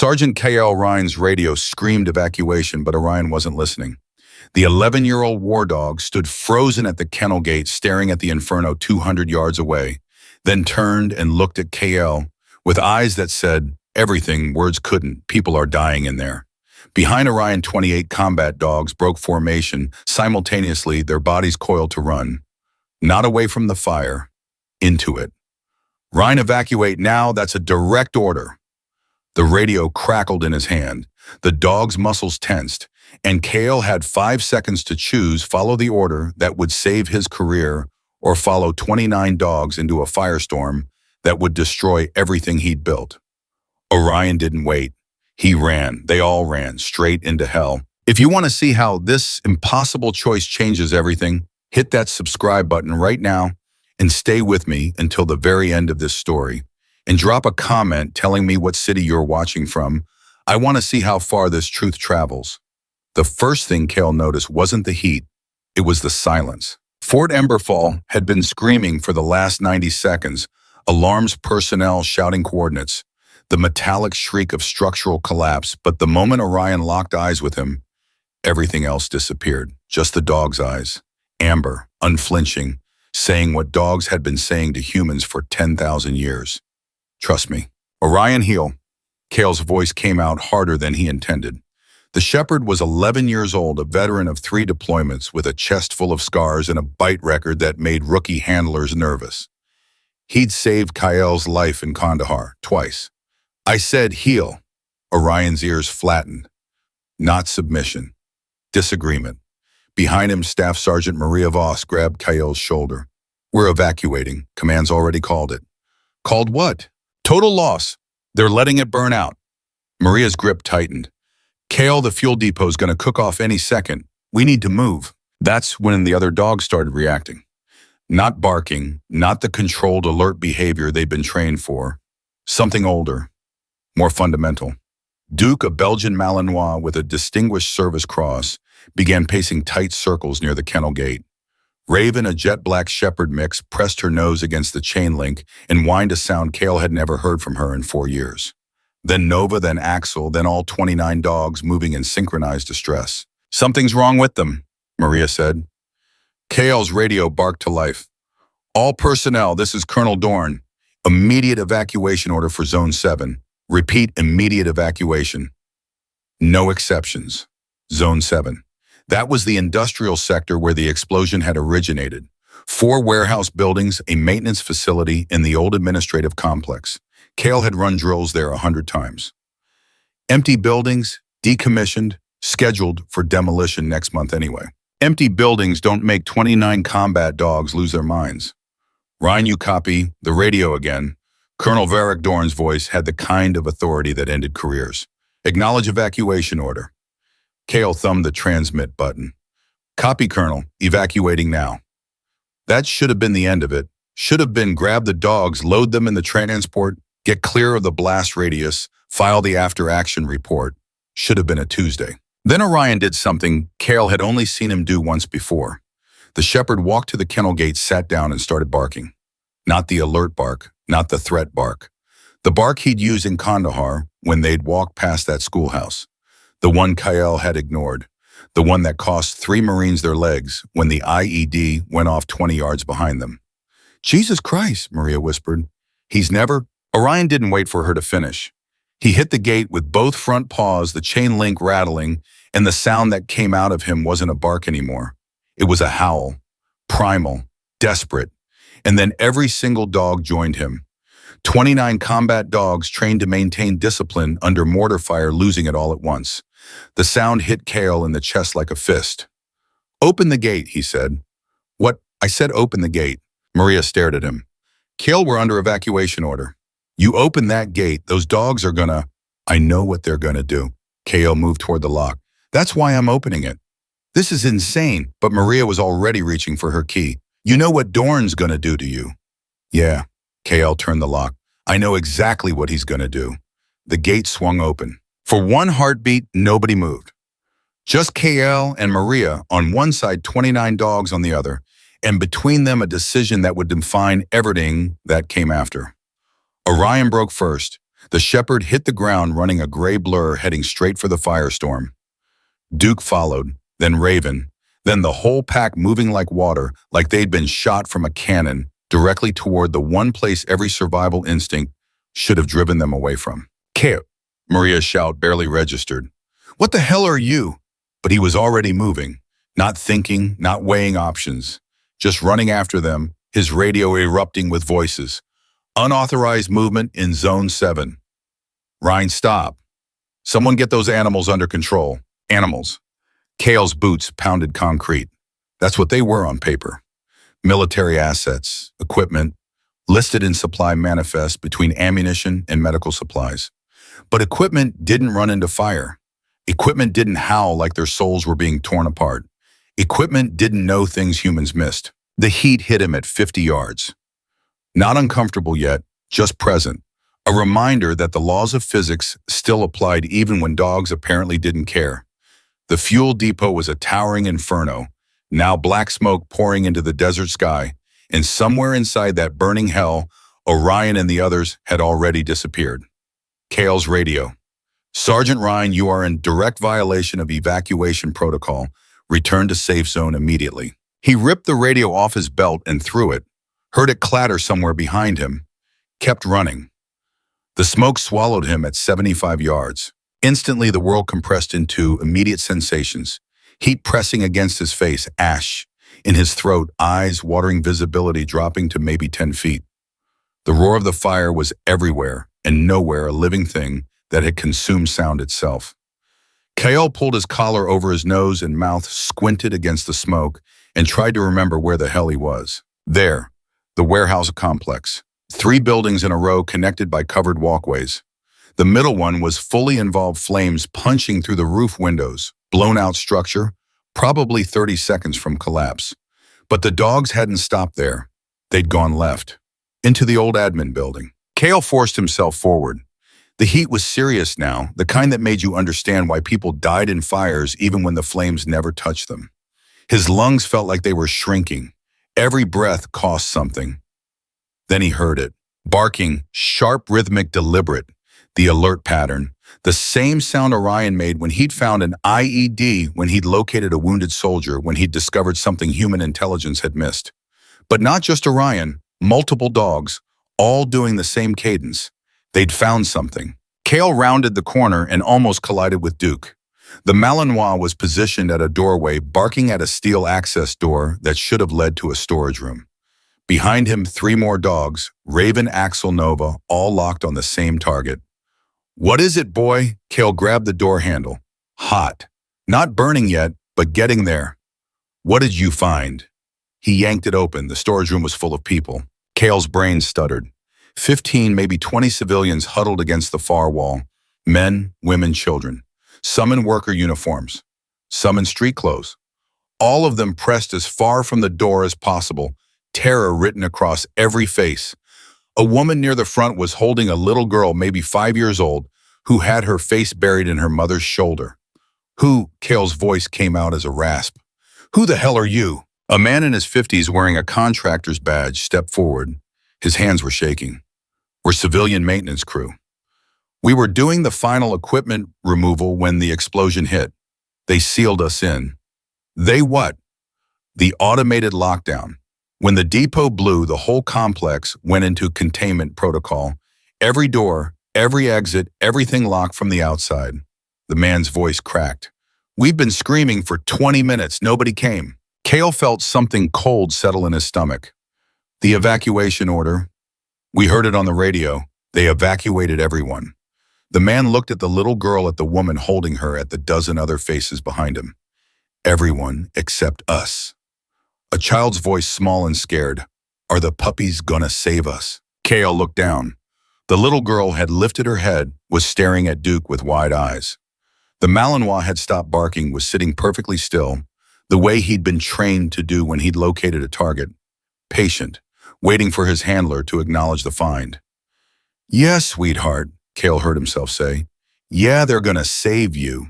Sergeant Kael Ryan's radio screamed evacuation, but Orion wasn't listening. The 11-year-old war dog stood frozen at the kennel gate, staring at the inferno 200 yards away, then turned and looked at Kael with eyes that said, everything words couldn't, people are dying in there. Behind Orion, 28 combat dogs broke formation. Simultaneously, their bodies coiled to run. Not away from the fire, into it. Ryan, evacuate now, that's a direct order. The radio crackled in his hand. The dog's muscles tensed, and Kael had 5 seconds to choose: follow the order that would save his career, or follow 29 dogs into a firestorm that would destroy everything he'd built. Orion didn't wait. He ran. They all ran straight into hell. If you want to see how this impossible choice changes everything, hit that subscribe button right now and stay with me until the very end of this story. And drop a comment telling me what city you're watching from. I want to see how far this truth travels. The first thing Kael noticed wasn't the heat, it was the silence. Fort Emberfall had been screaming for the last 90 seconds, alarms, personnel shouting coordinates, the metallic shriek of structural collapse, but the moment Orion locked eyes with him, everything else disappeared. Just the dog's eyes, amber, unflinching, saying what dogs had been saying to humans for 10,000 years. Trust me. Orion, heel. Kael's voice came out harder than he intended. The shepherd was 11 years old, a veteran of 3 deployments with a chest full of scars and a bite record that made rookie handlers nervous. He'd saved Kael's life in Kandahar twice. I said heel. Orion's ears flattened. Not submission. Disagreement. Behind him, Staff Sergeant Maria Voss grabbed Kael's shoulder. We're evacuating. Command's already called it. Called what? Total loss. They're letting it burn out. Maria's grip tightened. Kael, the fuel depot's going to cook off any second. We need to move. That's when the other dogs started reacting. Not barking, not the controlled alert behavior they'd been trained for. Something older, more fundamental. Duke, a Belgian Malinois with a distinguished service cross, began pacing tight circles near the kennel gate. Raven, a jet-black shepherd mix, pressed her nose against the chain link and whined a sound Kael had never heard from her in 4 years. Then Nova, then Axel, then all 29 dogs moving in synchronized distress. Something's wrong with them, Maria said. Kael's radio barked to life. All personnel, this is Colonel Dorn. Immediate evacuation order for Zone 7. Repeat, immediate evacuation. No exceptions. Zone 7. That was the industrial sector where the explosion had originated. 4 warehouse buildings, a maintenance facility, and the old administrative complex. Kael had run drills there 100 times. Empty buildings, decommissioned, scheduled for demolition next month anyway. Empty buildings don't make 29 combat dogs lose their minds. Ryan, you copy. The radio again. Colonel Varric Dorn's voice had the kind of authority that ended careers. Acknowledge evacuation order. Kael thumbed the transmit button. Copy, Colonel. Evacuating now. That should have been the end of it. Should have been grab the dogs, load them in the transport, get clear of the blast radius, file the after-action report. Should have been a Tuesday. Then Orion did something Kael had only seen him do once before. The shepherd walked to the kennel gate, sat down, and started barking. Not the alert bark, not the threat bark. The bark he'd used in Kandahar when they'd walked past that schoolhouse. The one Kael had ignored. The one that cost 3 Marines their legs when the IED went off 20 yards behind them. Jesus Christ, Maria whispered. He's never... Orion didn't wait for her to finish. He hit the gate with both front paws, the chain link rattling, and the sound that came out of him wasn't a bark anymore. It was a howl, primal, desperate. And then every single dog joined him. 29 combat dogs trained to maintain discipline under mortar fire, losing it all at once. The sound hit Kael in the chest like a fist. Open the gate, he said. What? I said open the gate. Maria stared at him. Kael, we're under evacuation order. You open that gate, those dogs are gonna... I know what they're gonna do. Kael moved toward the lock. That's why I'm opening it. This is insane, but Maria was already reaching for her key. You know what Dorn's gonna do to you. Yeah, Kael turned the lock. I know exactly what he's gonna do. The gate swung open. For one heartbeat, nobody moved. Just Kael and Maria on one side, 29 dogs on the other, and between them a decision that would define everything that came after. Orion broke first. The Shepherd hit the ground running a gray blur heading straight for the Firestorm. Duke followed, then Raven, then the whole pack moving like water, like they'd been shot from a cannon, directly toward the one place every survival instinct should have driven them away from. Kael, Maria's shout barely registered. What the hell are you? But he was already moving, not thinking, not weighing options, just running after them, his radio erupting with voices. Unauthorized movement in Zone 7. Ryan, stop. Someone get those animals under control. Animals. Kael's boots pounded concrete. That's what they were on paper. Military assets, equipment, listed in supply manifest between ammunition and medical supplies. But equipment didn't run into fire. Equipment didn't howl like their souls were being torn apart. Equipment didn't know things humans missed. The heat hit him at 50 yards. Not uncomfortable yet, just present. A reminder that the laws of physics still applied even when dogs apparently didn't care. The fuel depot was a towering inferno, now black smoke pouring into the desert sky, and somewhere inside that burning hell, Orion and the others had already disappeared. Kael's radio. Sergeant Ryan, you are in direct violation of evacuation protocol. Return to safe zone immediately. He ripped the radio off his belt and threw it, heard it clatter somewhere behind him, kept running. The smoke swallowed him at 75 yards. Instantly, the world compressed into immediate sensations. Heat pressing against his face, ash in his throat, eyes, watering visibility dropping to maybe 10 feet. The roar of the fire was everywhere and nowhere a living thing that had consumed sound itself. Kael pulled his collar over his nose and mouth, squinted against the smoke, and tried to remember where the hell he was. There, the warehouse complex. 3 buildings in a row connected by covered walkways. The middle one was fully involved flames punching through the roof windows, blown-out structure, probably 30 seconds from collapse. But the dogs hadn't stopped there. They'd gone left, into the old admin building. Kael forced himself forward. The heat was serious now, the kind that made you understand why people died in fires even when the flames never touched them. His lungs felt like they were shrinking. Every breath cost something. Then he heard it. Barking, sharp, rhythmic, deliberate. The alert pattern. The same sound Orion made when he'd found an IED, when he'd located a wounded soldier, when he'd discovered something human intelligence had missed. But not just Orion, multiple dogs, all doing the same cadence. They'd found something. Kael rounded the corner and almost collided with Duke. The Malinois was positioned at a doorway, barking at a steel access door that should have led to a storage room. Behind him, 3 more dogs, Raven, Axel, Nova, all locked on the same target. What is it, boy? Kael grabbed the door handle. Hot. Not burning yet, but getting there. What did you find? He yanked it open. The storage room was full of people. Kael's brain stuttered. 15, maybe 20 civilians huddled against the far wall. Men, women, children. Some in worker uniforms. Some in street clothes. All of them pressed as far from the door as possible, terror written across every face. A woman near the front was holding a little girl, maybe 5 years old, who had her face buried in her mother's shoulder. Who? Kael's voice came out as a rasp. Who the hell are you? A man in his 50s wearing a contractor's badge stepped forward. His hands were shaking. We're civilian maintenance crew. We were doing the final equipment removal when the explosion hit. They sealed us in. They what? The automated lockdown. When the depot blew, the whole complex went into containment protocol. Every door, every exit, everything locked from the outside. The man's voice cracked. We've been screaming for 20 minutes. Nobody came. Kael felt something cold settle in his stomach. The evacuation order. We heard it on the radio. They evacuated everyone. The man looked at the little girl, at the woman holding her, at the dozen other faces behind him. Everyone except us. A child's voice, small and scared. Are the puppies gonna save us? Kael looked down. The little girl had lifted her head, was staring at Duke with wide eyes. The Malinois had stopped barking, was sitting perfectly still, the way he'd been trained to do when he'd located a target. Patient, waiting for his handler to acknowledge the find. Yes, sweetheart, Kael heard himself say. Yeah, they're gonna save you.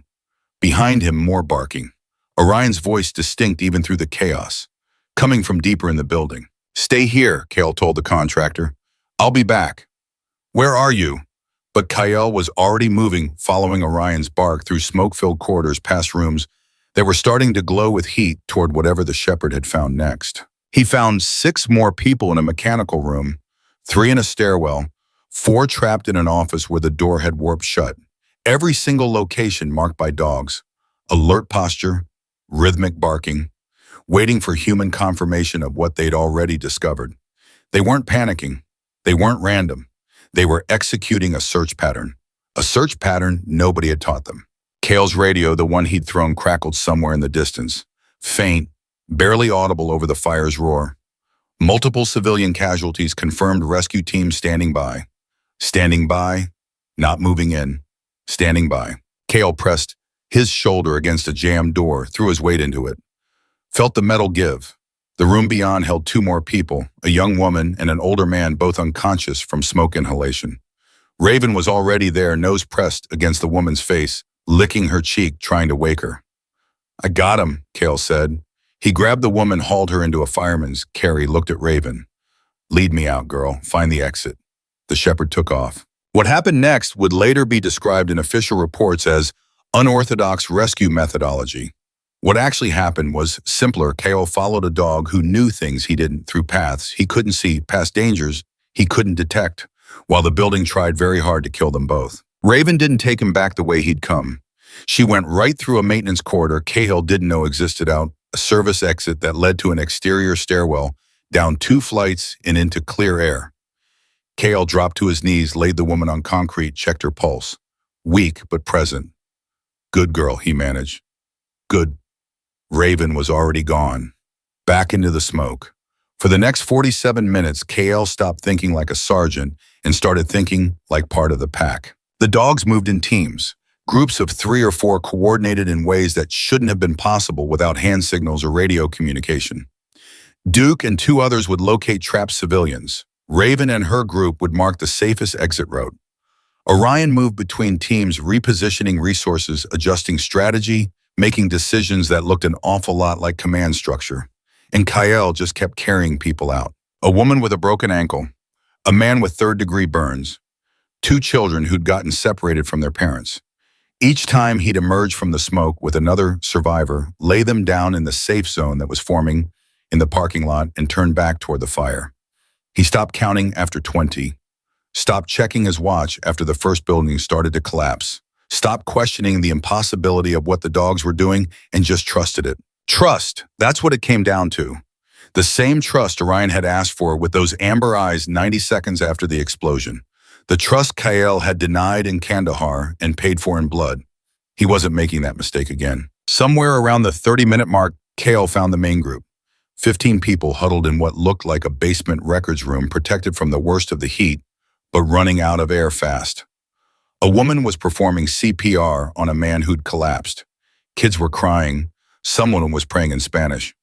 Behind him, more barking. Orion's voice distinct even through the chaos, coming from deeper in the building. Stay here, Kael told the contractor. I'll be back. Where are you? But Kael was already moving, following Orion's bark through smoke-filled corridors past rooms that were starting to glow with heat toward whatever the shepherd had found next. He found 6 more people in a mechanical room, 3 in a stairwell, 4 trapped in an office where the door had warped shut. Every single location marked by dogs, alert posture, rhythmic barking, waiting for human confirmation of what they'd already discovered. They weren't panicking. They weren't random. They were executing a search pattern nobody had taught them. Kael's radio, the one he'd thrown, crackled somewhere in the distance, faint, barely audible over the fire's roar. Multiple civilian casualties confirmed, rescue teams standing by. Standing by, not moving in. Standing by. Kael pressed his shoulder against a jammed door, threw his weight into it. Felt the metal give. The room beyond held 2 more people, a young woman and an older man, both unconscious from smoke inhalation. Raven was already there, nose pressed against the woman's face, licking her cheek, trying to wake her. "I got him," Kael said. He grabbed the woman, hauled her into a fireman's. Carrie looked at Raven. "Lead me out, girl. Find the exit." The shepherd took off. What happened next would later be described in official reports as unorthodox rescue methodology. What actually happened was simpler. Kael followed a dog who knew things he didn't, through paths he couldn't see, past dangers he couldn't detect, while the building tried very hard to kill them both. Raven didn't take him back the way he'd come. She went right through a maintenance corridor Kael didn't know existed, out a service exit that led to an exterior stairwell, down 2 flights and into clear air. Kael dropped to his knees, laid the woman on concrete, checked her pulse. Weak but present. "Good girl," he managed. "Good." Raven was already gone, back into the smoke. For the next 47 minutes, Kael stopped thinking like a sergeant and started thinking like part of the pack. The dogs moved in teams, groups of 3 or 4 coordinated in ways that shouldn't have been possible without hand signals or radio communication. Duke and 2 others would locate trapped civilians. Raven and her group would mark the safest exit route. Orion moved between teams, repositioning resources, adjusting strategy, making decisions that looked an awful lot like command structure. And Kael just kept carrying people out. A woman with a broken ankle, a man with 3rd-degree burns, 2 children who'd gotten separated from their parents. Each time he'd emerge from the smoke with another survivor, lay them down in the safe zone that was forming in the parking lot, and turn back toward the fire. He stopped counting after 20, stopped checking his watch after the first building started to collapse, stopped questioning the impossibility of what the dogs were doing, and just trusted it. Trust, that's what it came down to. The same trust Orion had asked for with those amber eyes 90 seconds after the explosion. The trust Kael had denied in Kandahar and paid for in blood. He wasn't making that mistake again. Somewhere around the 30-minute mark, Kael found the main group. 15 people huddled in what looked like a basement records room, protected from the worst of the heat, but running out of air fast. A woman was performing CPR on a man who'd collapsed. Kids were crying. Someone was praying in Spanish.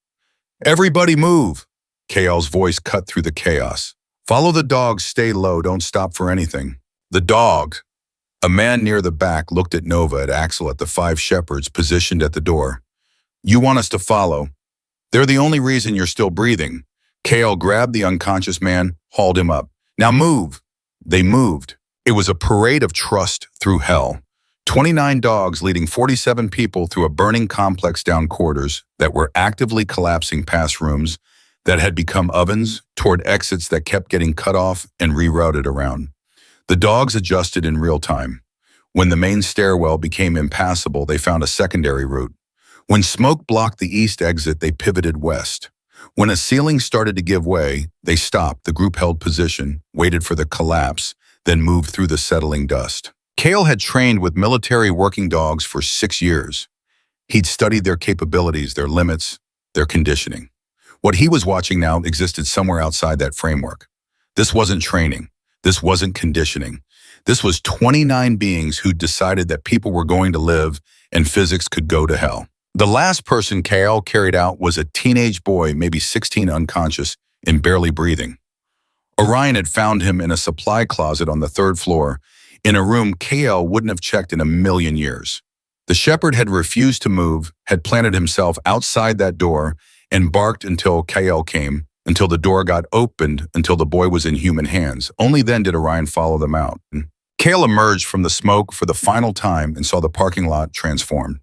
"Everybody move!" Kael's voice cut through the chaos. "Follow the dogs, stay low, don't stop for anything." The dog. A man near the back looked at Nova, at Axel, at the 5 shepherds positioned at the door. "You want us to follow? They're the only reason you're still breathing." Kael grabbed the unconscious man, hauled him up. "Now move!" They moved. It was a parade of trust through hell. 29 dogs leading 47 people through a burning complex, down corridors that were actively collapsing, past rooms that had become ovens, toward exits that kept getting cut off and rerouted around. The dogs adjusted in real time. When the main stairwell became impassable, they found a secondary route. When smoke blocked the east exit, they pivoted west. When a ceiling started to give way, they stopped. The group held position, waited for the collapse, then moved through the settling dust. Kael had trained with military working dogs for 6 years. He'd studied their capabilities, their limits, their conditioning. What he was watching now existed somewhere outside that framework. This wasn't training. This wasn't conditioning. This was 29 beings who decided that people were going to live and physics could go to hell. The last person Kael carried out was a teenage boy, maybe 16, unconscious and barely breathing. Orion had found him in a supply closet on the 3rd floor, in a room Kael wouldn't have checked in a million years. The shepherd had refused to move, had planted himself outside that door, and barked until Kael came, until the door got opened, until the boy was in human hands. Only then did Orion follow them out. Kael emerged from the smoke for the final time and saw the parking lot transformed.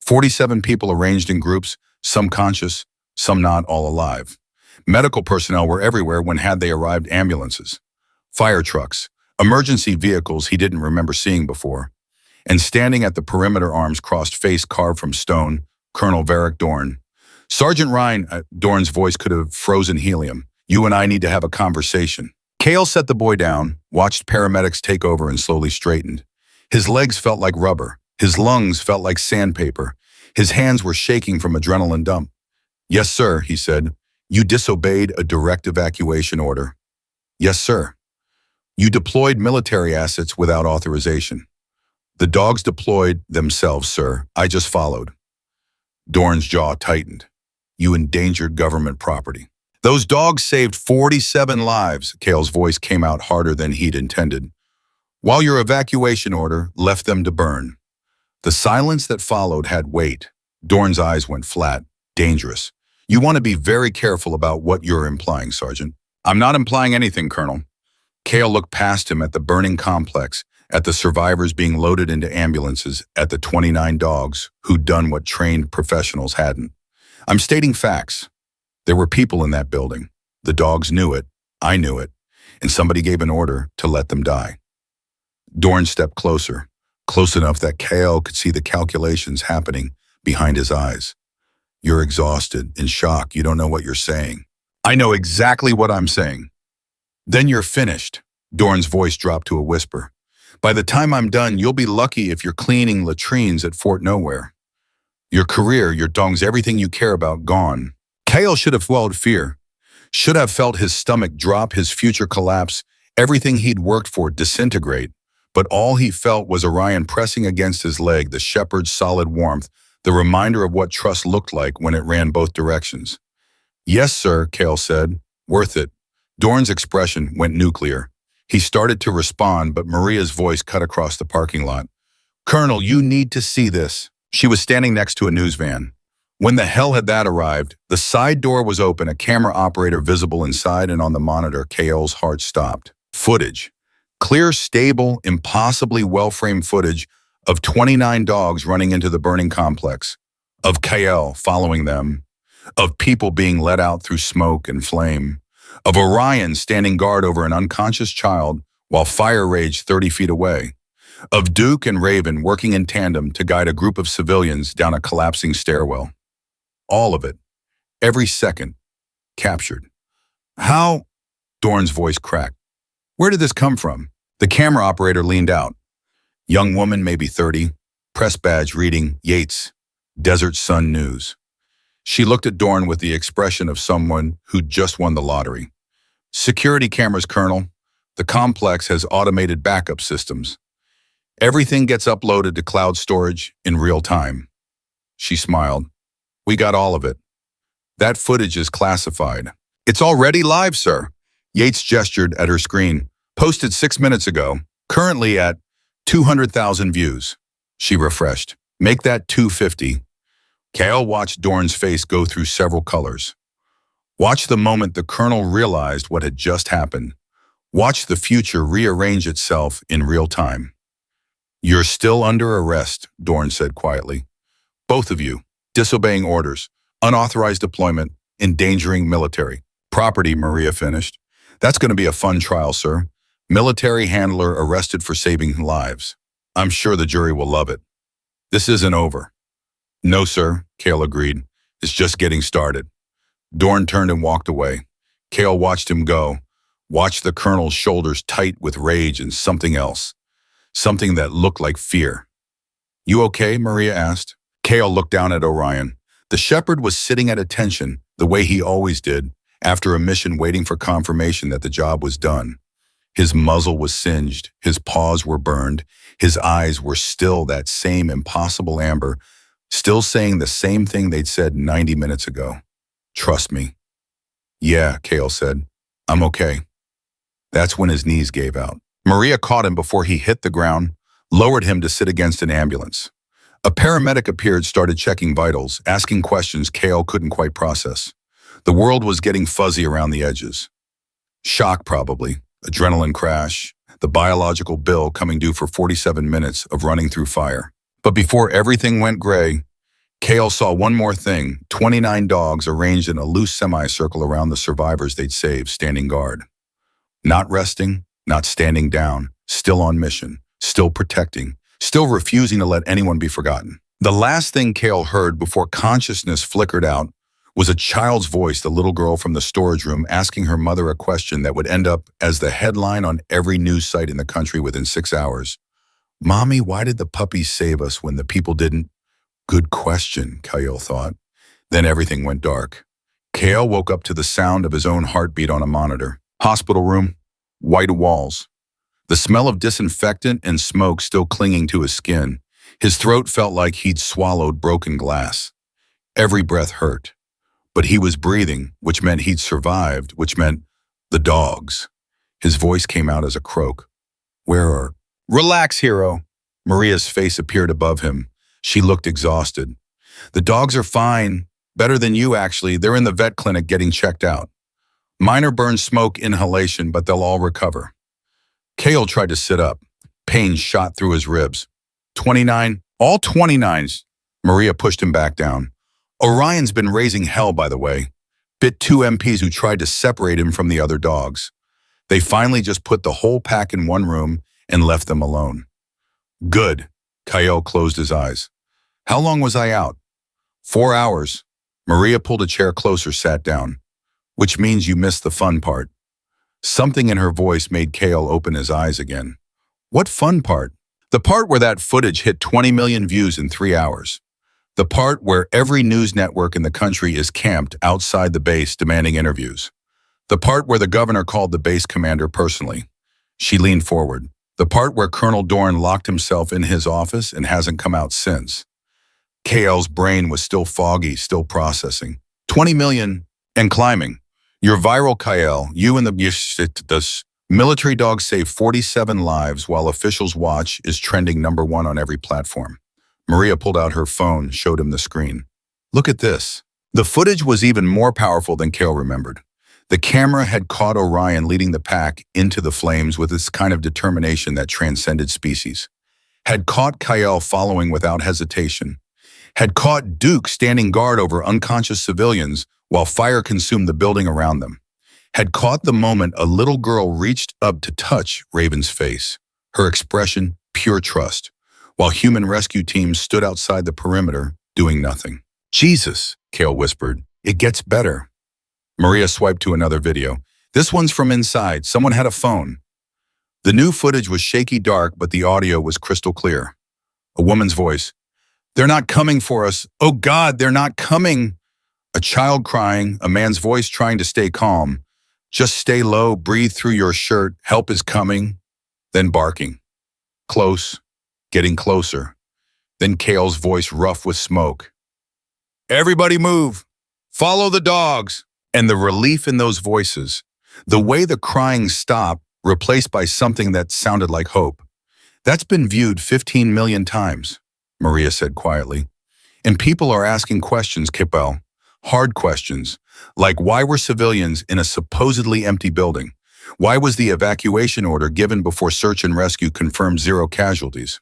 47 people arranged in groups, some conscious, some not, all alive. Medical personnel were everywhere when had they arrived ambulances, fire trucks, emergency vehicles he didn't remember seeing before. And standing at the perimeter, arms crossed, face carved from stone, Colonel Varric Dorn. Sergeant Ryan, Dorn's voice could have frozen helium. You and I need to have a conversation. Kael set the boy down, watched paramedics take over and slowly straightened. His legs felt like rubber. His lungs felt like sandpaper. His hands were shaking from adrenaline dump. Yes, sir, he said. You disobeyed a direct evacuation order. Yes, sir. You deployed military assets without authorization. The dogs deployed themselves, sir. I just followed. Dorn's jaw tightened. You endangered government property. Those dogs saved 47 lives. Kael's voice came out harder than he'd intended. While your evacuation order left them to burn. The silence that followed had weight. Dorn's eyes went flat. Dangerous. You want to be very careful about what you're implying, Sergeant. I'm not implying anything, Colonel. Kael looked past him at the burning complex, at the survivors being loaded into ambulances, at the 29 dogs who'd done what trained professionals hadn't. I'm stating facts. There were people in that building. The dogs knew it, I knew it, and somebody gave an order to let them die. Dorn stepped closer, close enough that Kael could see the calculations happening behind his eyes. You're exhausted, in shock, you don't know what you're saying. I know exactly what I'm saying. Then you're finished. Dorn's voice dropped to a whisper. By the time I'm done, you'll be lucky if you're cleaning latrines at Fort Nowhere. Your career, your dongs, everything you care about, gone. Kael should have felt fear, should have felt his stomach drop, his future collapse, everything he'd worked for disintegrate. But all he felt was Orion pressing against his leg, the shepherd's solid warmth, the reminder of what trust looked like when it ran both directions. Yes, sir, Kael said. Worth it. Dorn's expression went nuclear. He started to respond, but Maria's voice cut across the parking lot. Colonel, you need to see this. She was standing next to a news van. When the hell had that arrived? The side door was open, a camera operator visible inside, and on the monitor, Kael's heart stopped. Footage. Clear, stable, impossibly well-framed footage of 29 dogs running into the burning complex, of Kael following them, of people being let out through smoke and flame, of Orion standing guard over an unconscious child while fire raged 30 feet away, of Duke and Raven working in tandem to guide a group of civilians down a collapsing stairwell. All of it, every second, captured. How? Dorn's voice cracked. Where did this come from? The camera operator leaned out. Young woman, maybe 30, press badge reading Yates, Desert Sun News. She looked at Dorn with the expression of someone who'd just won the lottery. Security cameras, Colonel. The complex has automated backup systems. Everything gets uploaded to cloud storage in real time. She smiled. We got all of it. That footage is classified. It's already live, sir. Yates gestured at her screen. Posted 6 minutes ago. Currently at 200,000 views. She refreshed. Make that 250. Kael watched Dorn's face go through several colors. Watch the moment the colonel realized what had just happened. Watch the future rearrange itself in real time. You're still under arrest, Dorn said quietly. Both of you. Disobeying orders, unauthorized deployment, endangering military. Property, Maria finished. That's going to be a fun trial, sir. Military handler arrested for saving lives. I'm sure the jury will love it. This isn't over. No, sir, Kael agreed. It's just getting started. Dorn turned and walked away. Kael watched him go, watched the colonel's shoulders tight with rage and something else. Something that looked like fear. You okay? Maria asked. Kael looked down at Orion. The shepherd was sitting at attention, the way he always did, after a mission waiting for confirmation that the job was done. His muzzle was singed, his paws were burned, his eyes were still that same impossible amber, still saying the same thing they'd said 90 minutes ago. Trust me. Yeah, Kael said. I'm okay. That's when his knees gave out. Maria caught him before he hit the ground, lowered him to sit against an ambulance. A paramedic appeared, started checking vitals, asking questions Kael couldn't quite process. The world was getting fuzzy around the edges. Shock, probably. Adrenaline crash. the biological bill coming due for 47 minutes of running through fire. But before everything went gray, Kael saw one more thing: 29 dogs arranged in a loose semicircle around the survivors they'd saved, standing guard. Not resting, not standing down, still on mission, still protecting, still refusing to let anyone be forgotten. The last thing Kael heard before consciousness flickered out was a child's voice, the little girl from the storage room, asking her mother a question that would end up as the headline on every news site in the country within 6 hours. "Mommy, why did the puppies save us when the people didn't?" Good question, Kael thought. Then everything went dark. Kael woke up to the sound of his own heartbeat on a monitor. Hospital room, white walls. The smell of disinfectant and smoke still clinging to his skin. His throat felt like he'd swallowed broken glass. Every breath hurt. But he was breathing, which meant he'd survived, which meant the dogs. His voice came out as a croak. "Where are—" "Relax, hero." Maria's face appeared above him. She looked exhausted. "The dogs are fine. Better than you, actually. They're in the vet clinic getting checked out. Minor burn smoke inhalation, but they'll all recover." Kael tried to sit up. Pain shot through his ribs. 29? All 29s. Maria pushed him back down. Orion's been raising hell, by the way. Bit 2 MPs who tried to separate him from the other dogs. They finally just put the whole pack in one room and left them alone. Good. Kael closed his eyes. "How long was I out?" 4 hours. Maria pulled a chair closer, sat down. "Which means you missed the fun part." Something in her voice made Kael open his eyes again. "What fun part?" "The part where that footage hit 20 million views in 3 hours. The part where every news network in the country is camped outside the base demanding interviews. The part where the governor called the base commander personally." She leaned forward. "The part where Colonel Dorn locked himself in his office and hasn't come out since." Kael's brain was still foggy, still processing. 20 million and climbing. You're viral, Kael. You and the military dog saved 47 lives while officials watch is trending #1 on every platform. Maria pulled out her phone, showed him the screen. "Look at this." The footage was even more powerful than Kael remembered. The camera had caught Orion leading the pack into the flames with this kind of determination that transcended species. Had caught Kael following without hesitation. Had caught Duke standing guard over unconscious civilians while fire consumed the building around them. Had caught the moment a little girl reached up to touch Raven's face, her expression pure trust, while human rescue teams stood outside the perimeter doing nothing. "Jesus," Kael whispered, "it gets better." Maria swiped to another video. This one's from inside. Someone had a phone. The new footage was shaky dark, but the audio was crystal clear. A woman's voice. "They're not coming for us. Oh God, they're not coming." A child crying, a man's voice trying to stay calm. "Just stay low, breathe through your shirt, help is coming." Then barking. Close, getting closer. Then Kael's voice rough with smoke. "Everybody move. Follow the dogs." And the relief in those voices, the way the crying stopped, replaced by something that sounded like hope. "That's been viewed 15 million times, Maria said quietly. "And people are asking questions, Kael. Hard questions, like why were civilians in a supposedly empty building? Why was the evacuation order given before search and rescue confirmed 0 casualties?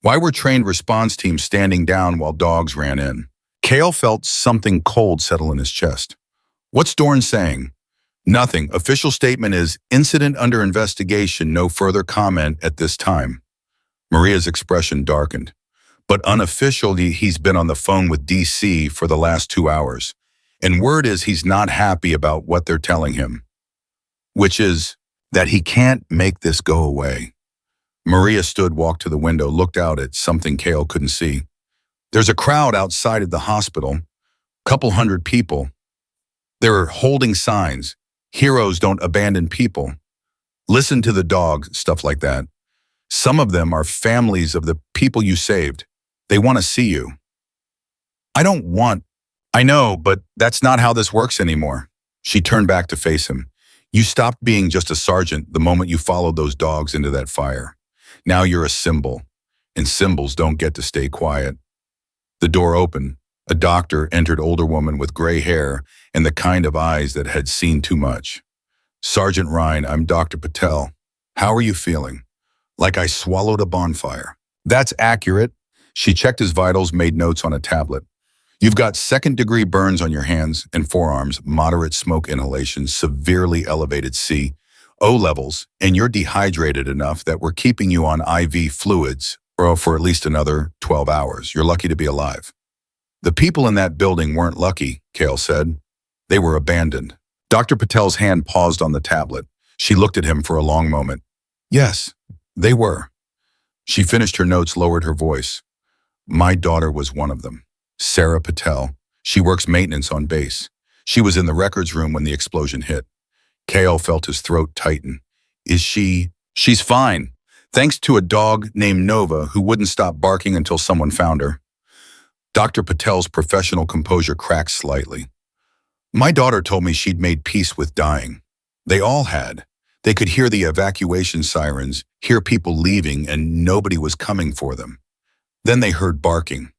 Why were trained response teams standing down while dogs ran in?" Kael felt something cold settle in his chest. "What's Dorn saying?" "Nothing. Official statement is incident under investigation, no further comment at this time." Maria's expression darkened. "But unofficially, he's been on the phone with DC for the last 2 hours. And word is he's not happy about what they're telling him. Which is that he can't make this go away." Maria stood, walked to the window, looked out at something Kael couldn't see. "There's a crowd outside of the hospital. Couple hundred people. They're holding signs. Heroes don't abandon people. Listen to the dog," stuff like that. "Some of them are families of the people you saved. They want to see you." "I don't want—" "I know, but that's not how this works anymore." She turned back to face him. "You stopped being just a sergeant the moment you followed those dogs into that fire. Now you're a symbol, and symbols don't get to stay quiet." The door opened. A doctor entered, older woman with gray hair and the kind of eyes that had seen too much. "Sergeant Ryan, I'm Dr. Patel." How are you feeling? Like I swallowed a bonfire. That's accurate. She checked his vitals, made notes on a tablet. You've got second-degree burns on your hands and forearms, moderate smoke inhalation, severely elevated CO levels, and you're dehydrated enough that we're keeping you on IV fluids for at least another 12 hours. You're lucky to be alive. The people in that building weren't lucky, Kael said. They were abandoned. Dr. Patel's hand paused on the tablet. She looked at him for a long moment. Yes, they were. She finished her notes, lowered her voice. My daughter was one of them. Sarah Patel. She works maintenance on base. She was in the records room when the explosion hit. Kael felt his throat tighten. Is she? She's fine. Thanks to a dog named Nova who wouldn't stop barking until someone found her. Dr. Patel's professional composure cracked slightly. My daughter told me she'd made peace with dying. They all had. They could hear the evacuation sirens, hear people leaving, and nobody was coming for them. Then they heard barking.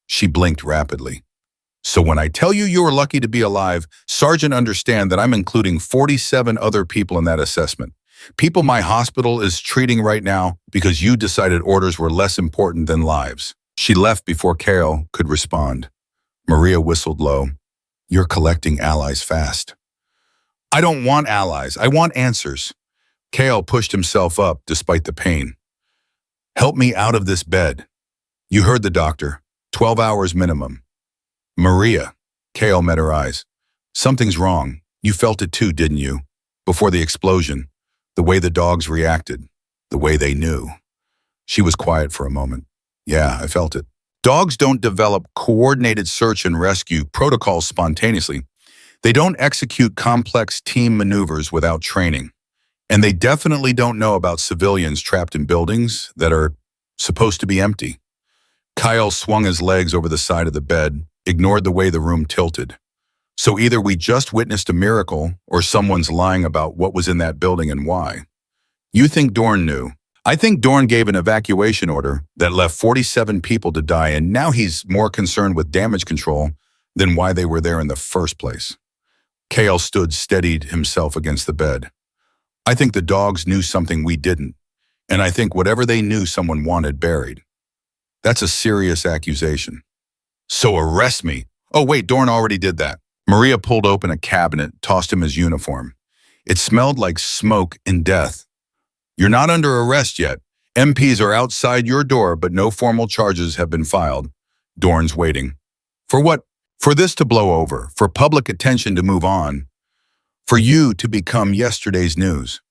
She blinked rapidly. So when I tell you you were lucky to be alive, Sergeant, understand that I'm including 47 other people in that assessment. People my hospital is treating right now because you decided orders were less important than lives. She left before Kael could respond. Maria whistled low. You're collecting allies fast. I don't want allies. I want answers. Kael pushed himself up despite the pain. Help me out of this bed. You heard the doctor. 12 hours minimum. Maria. Kael met her eyes. Something's wrong. You felt it too, didn't you? Before the explosion. The way the dogs reacted. The way they knew. She was quiet for a moment. Yeah, I felt it. Dogs don't develop coordinated search and rescue protocols spontaneously. They don't execute complex team maneuvers without training. And they definitely don't know about civilians trapped in buildings that are supposed to be empty. Kael swung his legs over the side of the bed, ignored the way the room tilted. So either we just witnessed a miracle or someone's lying about what was in that building and why. You think Dorn knew. I think Dorn gave an evacuation order that left 47 people to die, and now he's more concerned with damage control than why they were there in the first place. Kael steadied himself against the bed. I think the dogs knew something we didn't, and I think whatever they knew someone wanted buried. That's a serious accusation. So arrest me. Oh wait, Dorn already did that. Maria pulled open a cabinet, tossed him his uniform. It smelled like smoke and death. You're not under arrest yet. MPs are outside your door, but no formal charges have been filed. Dorn's waiting. For what? For this to blow over, for public attention to move on, for you to become yesterday's news.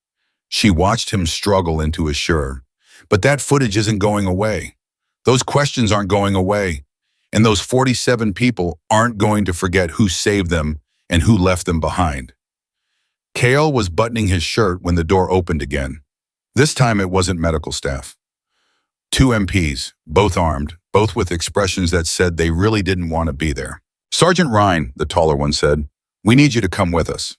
She watched him struggle into assure. But that footage isn't going away. Those questions aren't going away. And those 47 people aren't going to forget who saved them and who left them behind. Kael was buttoning his shirt when the door opened again. This time it wasn't medical staff. 2 MPs, both armed, both with expressions that said they really didn't want to be there. Sergeant Ryan, the taller one said, we need you to come with us.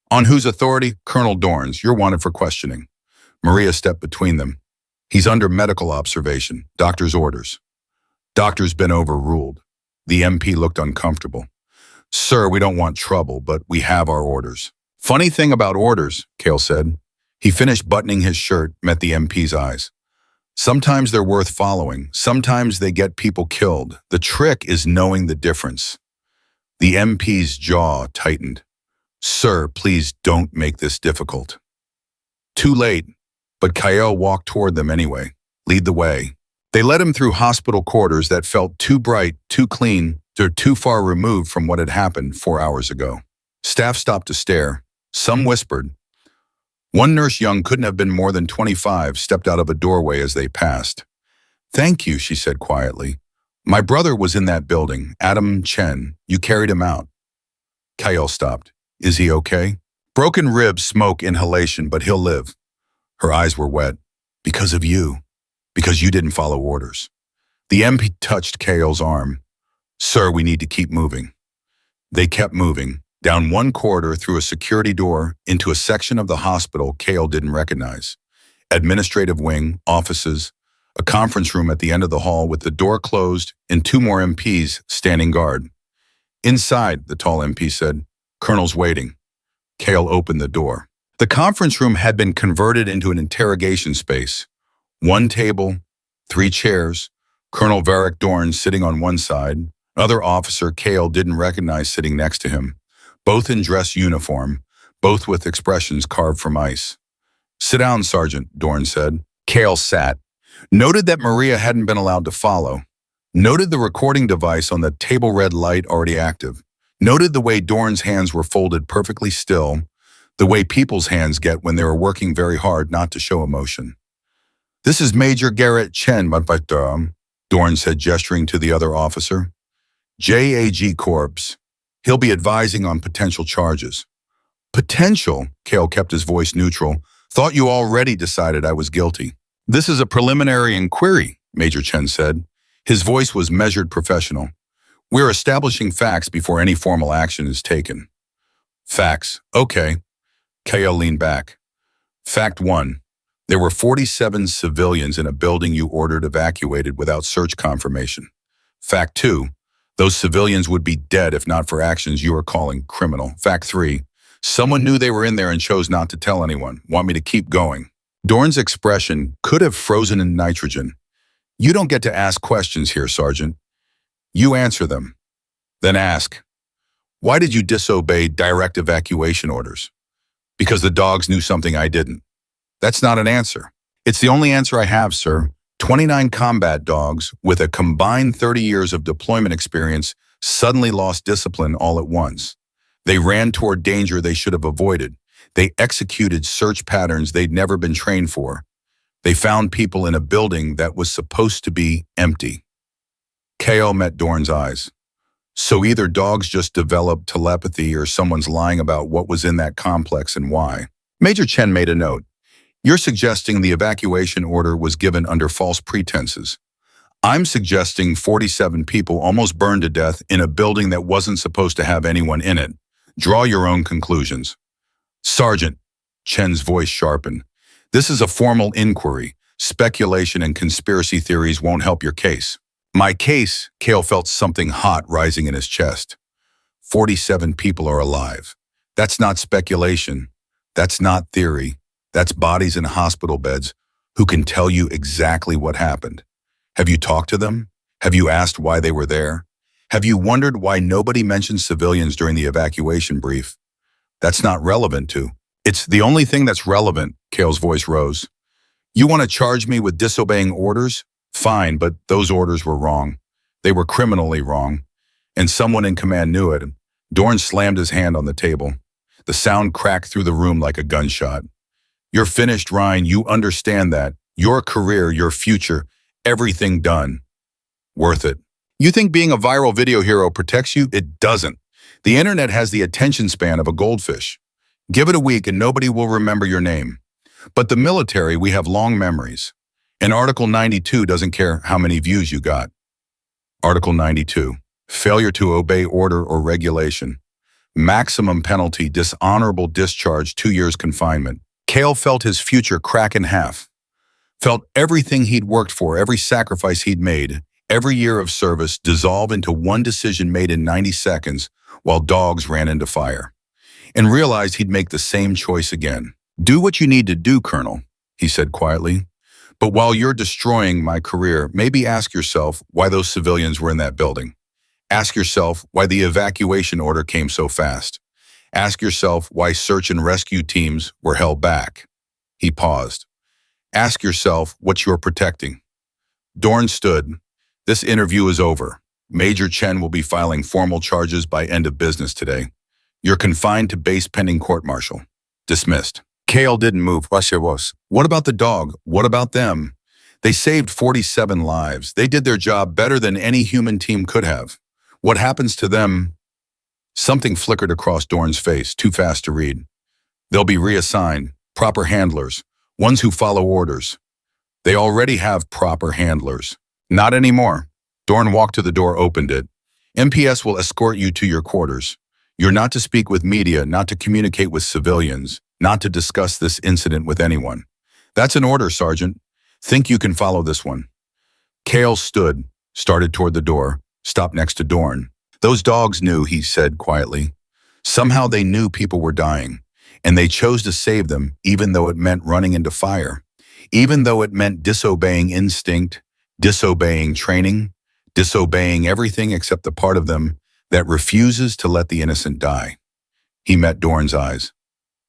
On whose authority? Colonel Dorn's. You're wanted for questioning. Maria stepped between them. He's under medical observation, doctor's orders. Doctor's been overruled. The MP looked uncomfortable. Sir, we don't want trouble, but we have our orders. Funny thing about orders, Kael said. He finished buttoning his shirt, met the MP's eyes. Sometimes they're worth following. Sometimes they get people killed. The trick is knowing the difference. The MP's jaw tightened. Sir, please don't make this difficult. Too late, but Kael walked toward them anyway. Lead the way. They led him through hospital quarters that felt too bright, too clean, or too far removed from what had happened 4 hours ago. Staff stopped to stare. Some whispered. One nurse, young, couldn't have been more than 25, stepped out of a doorway as they passed. Thank you, she said quietly. My brother was in that building, Adam Chen. You carried him out. Kael stopped. Is he okay? Broken ribs, smoke, inhalation, but he'll live. Her eyes were wet. Because of you. Because you didn't follow orders. The MP touched Kael's arm. Sir, we need to keep moving. They kept moving, down one corridor through a security door into a section of the hospital Kael didn't recognize. Administrative wing, offices, a conference room at the end of the hall with the door closed and 2 more MPs standing guard. Inside, the tall MP said, Colonel's waiting. Kael opened the door. The conference room had been converted into an interrogation space. One table, 3 chairs, Colonel Varric Dorn sitting on one side, other officer Kael didn't recognize sitting next to him, both in dress uniform, both with expressions carved from ice. "Sit down, Sergeant," Dorn said. Kael sat, noted that Maria hadn't been allowed to follow, noted the recording device on the table red light already active, noted the way Dorn's hands were folded perfectly still, the way people's hands get when they are working very hard not to show emotion. "This is Major Garrett Chen, Dorn said, gesturing to the other officer. "JAG Corps. He'll be advising on potential charges." "Potential?" Kael kept his voice neutral. "Thought you already decided I was guilty." "This is a preliminary inquiry," Major Chen said. His voice was measured professional. "We're establishing facts before any formal action is taken." "Facts. Okay." Kael leaned back. "Fact 1. There were 47 civilians in a building you ordered evacuated without search confirmation. Fact 2. Those civilians would be dead if not for actions you are calling criminal. Fact 3. Someone knew they were in there and chose not to tell anyone. Want me to keep going?" Dorn's expression could have frozen in nitrogen. "You don't get to ask questions here, Sergeant. You answer them. Then ask, why did you disobey direct evacuation orders? Because the dogs knew something I didn't. That's not an answer. It's the only answer I have, sir. 29 combat dogs with a combined 30 years of deployment experience suddenly lost discipline all at once. They ran toward danger they should have avoided. They executed search patterns they'd never been trained for. They found people in a building that was supposed to be empty." Kael met Dorn's eyes. "So either dogs just developed telepathy or someone's lying about what was in that complex and why." Major Chen made a note. "You're suggesting the evacuation order was given under false pretenses. I'm suggesting 47 people almost burned to death in a building that wasn't supposed to have anyone in it. Draw your own conclusions." "Sergeant," Chen's voice sharpened, "this is a formal inquiry. Speculation and conspiracy theories won't help your case." "My case," Kael felt something hot rising in his chest. 47 people are alive. That's not speculation. That's not theory. That's bodies in hospital beds who can tell you exactly what happened. Have you talked to them? Have you asked why they were there? Have you wondered why nobody mentioned civilians during the evacuation brief? That's not relevant to. It's the only thing that's relevant, Kael's voice rose. You want to charge me with disobeying orders? Fine, but those orders were wrong. They were criminally wrong. And someone in command knew it. Dorn slammed his hand on the table. The sound cracked through the room like a gunshot. "You're finished, Ryan. You understand that. Your career, your future, everything done. Worth it. You think being a viral video hero protects you? It doesn't. The internet has the attention span of a goldfish. Give it a week and nobody will remember your name. But the military, we have long memories. And Article 92 doesn't care how many views you got." Article 92. Failure to obey order or regulation. Maximum penalty, dishonorable discharge, 2 years confinement. Kael felt his future crack in half. Felt everything he'd worked for, every sacrifice he'd made, every year of service dissolve into one decision made in 90 seconds while dogs ran into fire. And realized he'd make the same choice again. "Do what you need to do, Colonel," he said quietly. "But while you're destroying my career, maybe ask yourself why those civilians were in that building. Ask yourself why the evacuation order came so fast. Ask yourself why search and rescue teams were held back." He paused. "Ask yourself what you're protecting." Dorn stood. "This interview is over. Major Chen will be filing formal charges by end of business today. You're confined to base pending court-martial. Dismissed." Kael didn't move. "What about the dog? What about them? They saved 47 lives. They did their job better than any human team could have. What happens to them?" Something flickered across Dorn's face, too fast to read. "They'll be reassigned. Proper handlers. Ones who follow orders." "They already have proper handlers." "Not anymore." Dorn walked to the door, opened it. "MPS will escort you to your quarters. You're not to speak with media, not to communicate with civilians, not to discuss this incident with anyone." "That's an order, Sergeant. Think you can follow this one." Kael stood, started toward the door, stopped next to Dorn. "Those dogs knew," he said quietly. "Somehow they knew people were dying. And they chose to save them even though it meant running into fire, even though it meant disobeying instinct, disobeying training, disobeying everything except the part of them that refuses to let the innocent die. He met Dorn's eyes.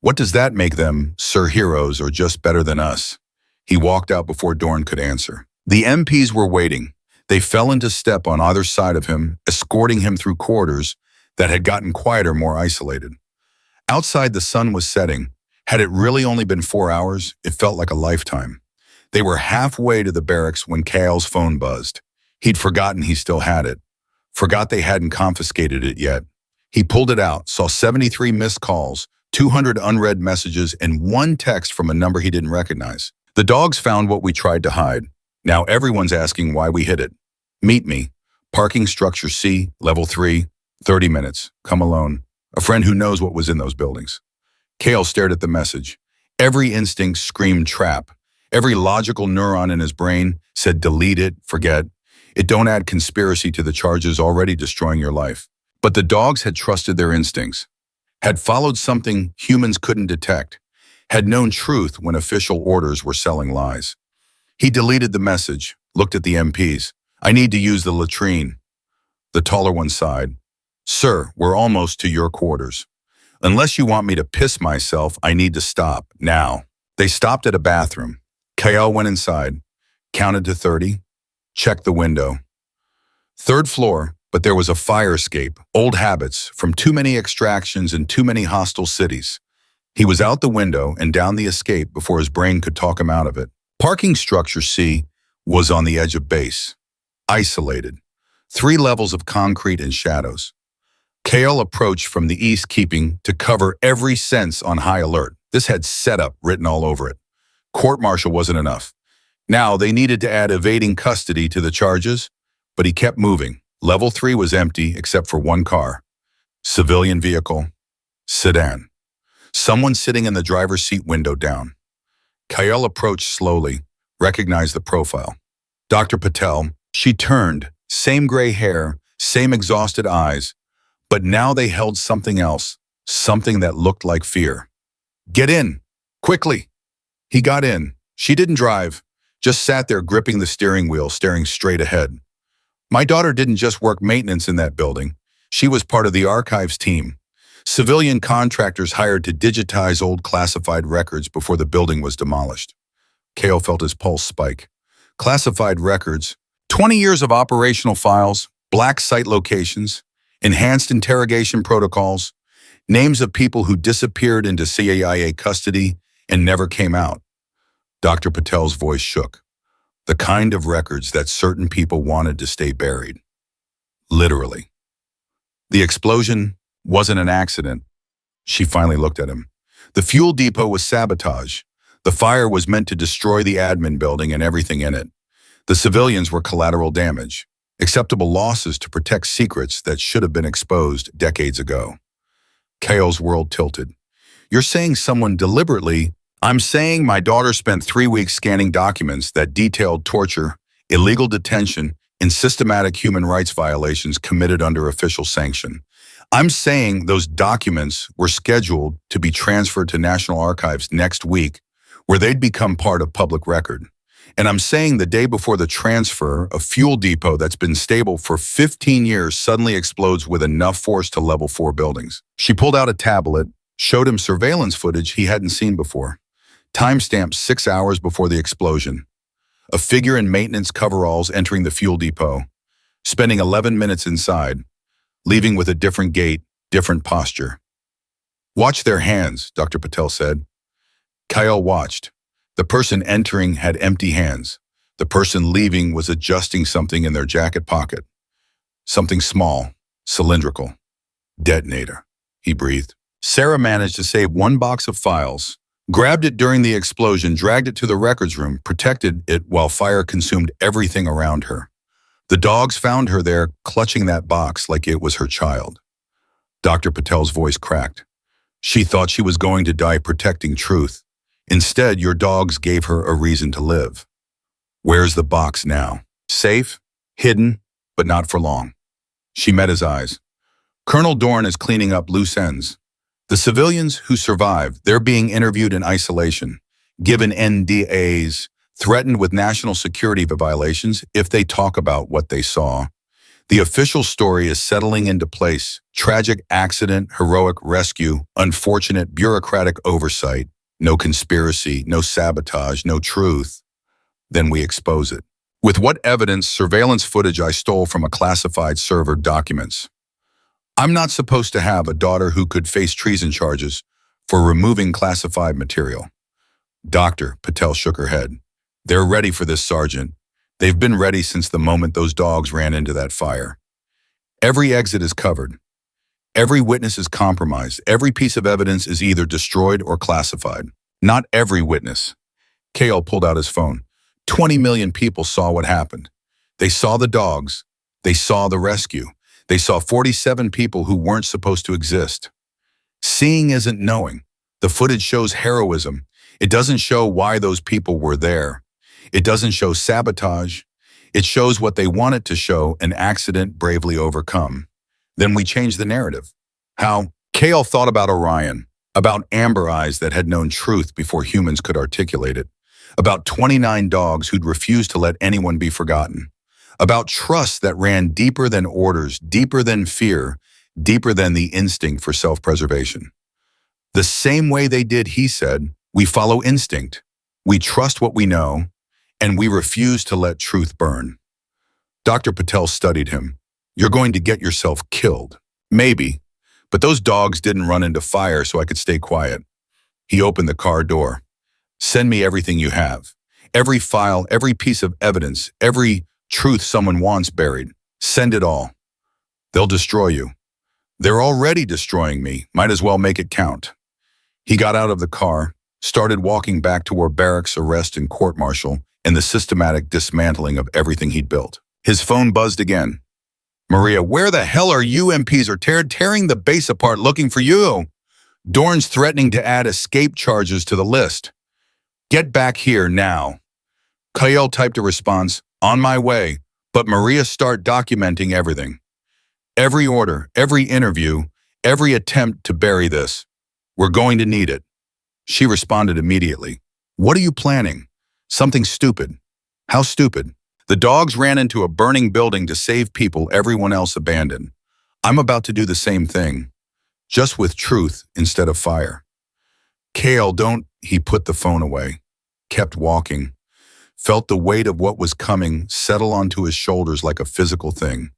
What does that make them, Sir Heroes, or just better than us? He walked out before Dorn could answer. The MPs were waiting. They fell into step on either side of him, escorting him through corridors that had gotten quieter, more isolated. Outside, the sun was setting. Had it really only been 4 hours, it felt like a lifetime. They were halfway to the barracks when Kael's phone buzzed. He'd forgotten he still had it. Forgot they hadn't confiscated it yet. He pulled it out, saw 73 missed calls, 200 unread messages, and one text from a number he didn't recognize. The dogs found what we tried to hide. Now everyone's asking why we hid it. Meet me. Parking structure C, level 3, 30 minutes. Come alone. A friend who knows what was in those buildings. Kael stared at the message. Every instinct screamed trap. Every logical neuron in his brain said delete it, forget. It don't add conspiracy to the charges already destroying your life. But the dogs had trusted their instincts, had followed something humans couldn't detect, had known truth when official orders were selling lies. He deleted the message, looked at the MPs. I need to use the latrine. The taller one sighed. Sir, we're almost to your quarters. Unless you want me to piss myself, I need to stop, now. They stopped at a bathroom. Kael went inside, counted to 30, checked the window. 3rd floor, but there was a fire escape, old habits, from too many extractions in too many hostile cities. He was out the window and down the escape before his brain could talk him out of it. Parking structure C was on the edge of base, isolated, 3 levels of concrete and shadows. Kael approached from the east, keeping to cover every sense on high alert. This had setup written all over it. Court-martial wasn't enough. Now they needed to add evading custody to the charges, but he kept moving. Level 3 was empty except for one car. Civilian vehicle, sedan. Someone sitting in the driver's seat, window down. Kael approached slowly, recognized the profile. Dr. Patel. She turned, same gray hair, same exhausted eyes, but now they held something else, something that looked like fear. Get in, quickly. He got in. She didn't drive, just sat there gripping the steering wheel, staring straight ahead. My daughter didn't just work maintenance in that building. She was part of the archives team. Civilian contractors hired to digitize old classified records before the building was demolished. Kael felt his pulse spike. Classified records, 20 years of operational files, black site locations, enhanced interrogation protocols, names of people who disappeared into CIA custody and never came out. Dr. Patel's voice shook. The kind of records that certain people wanted to stay buried. Literally. The explosion wasn't an accident. She finally looked at him. The fuel depot was sabotage. The fire was meant to destroy the admin building and everything in it. The civilians were collateral damage, acceptable losses to protect secrets that should have been exposed decades ago. Kael's world tilted. You're saying someone deliberately... I'm saying my daughter spent 3 weeks scanning documents that detailed torture, illegal detention, and systematic human rights violations committed under official sanction. I'm saying those documents were scheduled to be transferred to National Archives next week, where they'd become part of public record. And I'm saying the day before the transfer, a fuel depot that's been stable for 15 years suddenly explodes with enough force to level 4 buildings. She pulled out a tablet, showed him surveillance footage he hadn't seen before. Timestamped 6 hours before the explosion. A figure in maintenance coveralls entering the fuel depot, spending 11 minutes inside, leaving with a different gait, different posture. Watch their hands, Dr. Patel said. Kael watched. The person entering had empty hands. The person leaving was adjusting something in their jacket pocket. Something small, cylindrical. Detonator, he breathed. Sarah managed to save 1 box of files, grabbed it during the explosion, dragged it to the records room, protected it while fire consumed everything around her. The dogs found her there, clutching that box like it was her child. Dr. Patel's voice cracked. She thought she was going to die protecting truth. Instead, your dogs gave her a reason to live. Where's the box now? Safe, hidden, but not for long. She met his eyes. Colonel Dorn is cleaning up loose ends. The civilians who survived, they're being interviewed in isolation, given NDAs, threatened with national security violations if they talk about what they saw. The official story is settling into place. Tragic accident, heroic rescue, unfortunate bureaucratic oversight, no conspiracy, no sabotage, no truth. Then we expose it. With what evidence? Surveillance footage I stole from a classified server documents. I'm not supposed to have a daughter who could face treason charges for removing classified material. Dr. Patel shook her head. They're ready for this, Sergeant. They've been ready since the moment those dogs ran into that fire. Every exit is covered. Every witness is compromised. Every piece of evidence is either destroyed or classified. Not every witness. Kael pulled out his phone. 20 million people saw what happened. They saw the dogs. They saw the rescue. They saw 47 people who weren't supposed to exist. Seeing isn't knowing. The footage shows heroism. It doesn't show why those people were there. It doesn't show sabotage. It shows what they want it to show, an accident bravely overcome. Then we change the narrative. How? Kael thought about Orion, about amber eyes that had known truth before humans could articulate it, about 29 dogs who'd refused to let anyone be forgotten, about trust that ran deeper than orders, deeper than fear, deeper than the instinct for self-preservation. The same way they did, he said, we follow instinct. We trust what we know, and we refuse to let truth burn. Dr. Patel studied him. You're going to get yourself killed. Maybe, but those dogs didn't run into fire so I could stay quiet. He opened the car door. Send me everything you have. Every file, every piece of evidence, every truth someone wants buried. Send it all. They'll destroy you. They're already destroying me. Might as well make it count. He got out of the car, started walking back toward barracks, arrest, and court-martial, and the systematic dismantling of everything he'd built. His phone buzzed again. Maria, where the hell are you? MPs are tearing the base apart looking for you. Dorn's threatening to add escape charges to the list. Get back here now. Kael typed a response, on my way, but Maria, start documenting everything. Every order, every interview, every attempt to bury this. We're going to need it. She responded immediately. What are you planning? Something stupid. How stupid? The dogs ran into a burning building to save people everyone else abandoned. I'm about to do the same thing, just with truth instead of fire. Kael, don't. He put the phone away, kept walking, felt the weight of what was coming settle onto his shoulders like a physical thing.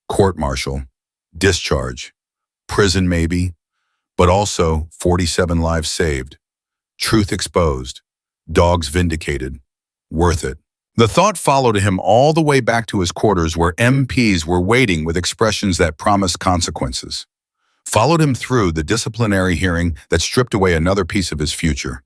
Court-martial, discharge, prison maybe, but also 47 lives saved. Truth exposed, dogs vindicated, worth it. The thought followed him all the way back to his quarters where MPs were waiting with expressions that promised consequences. Followed him through the disciplinary hearing that stripped away another piece of his future.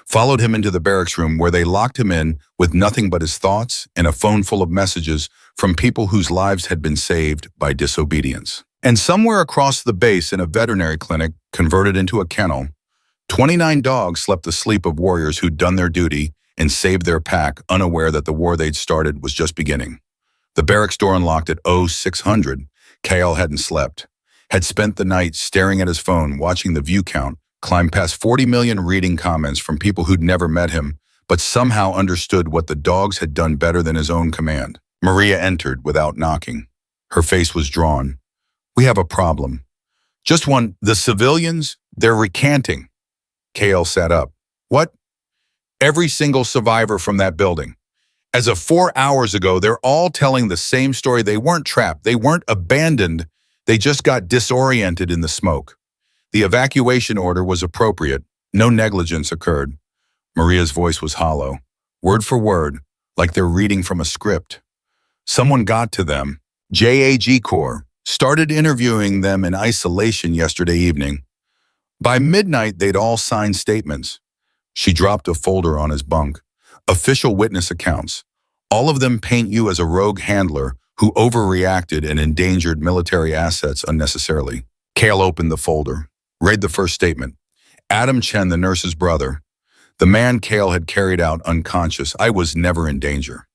Followed him into the barracks room where they locked him in with nothing but his thoughts and a phone full of messages from people whose lives had been saved by disobedience. And somewhere across the base in a veterinary clinic converted into a kennel, 29 dogs slept the sleep of warriors who'd done their duty and saved their pack, unaware that the war they'd started was just beginning. The barracks door unlocked at 0600. Kael hadn't slept, had spent the night staring at his phone, watching the view count climb past 40 million reading comments from people who'd never met him, but somehow understood what the dogs had done better than his own command. Maria entered without knocking. Her face was drawn. We have a problem. Just one. The civilians, they're recanting. Kael sat up. What? Every single survivor from that building. As of 4 hours ago, they're all telling the same story. They weren't trapped. They weren't abandoned. They just got disoriented in the smoke. The evacuation order was appropriate. No negligence occurred. Maria's voice was hollow, word for word, like they're reading from a script. Someone got to them. JAG Corps started interviewing them in isolation yesterday evening. By midnight, they'd all signed statements. She dropped a folder on his bunk. Official witness accounts. All of them paint you as a rogue handler who overreacted and endangered military assets unnecessarily. Kael opened the folder. Read the first statement. Adam Chen, the nurse's brother. The man Kael had carried out unconscious. I was never in danger.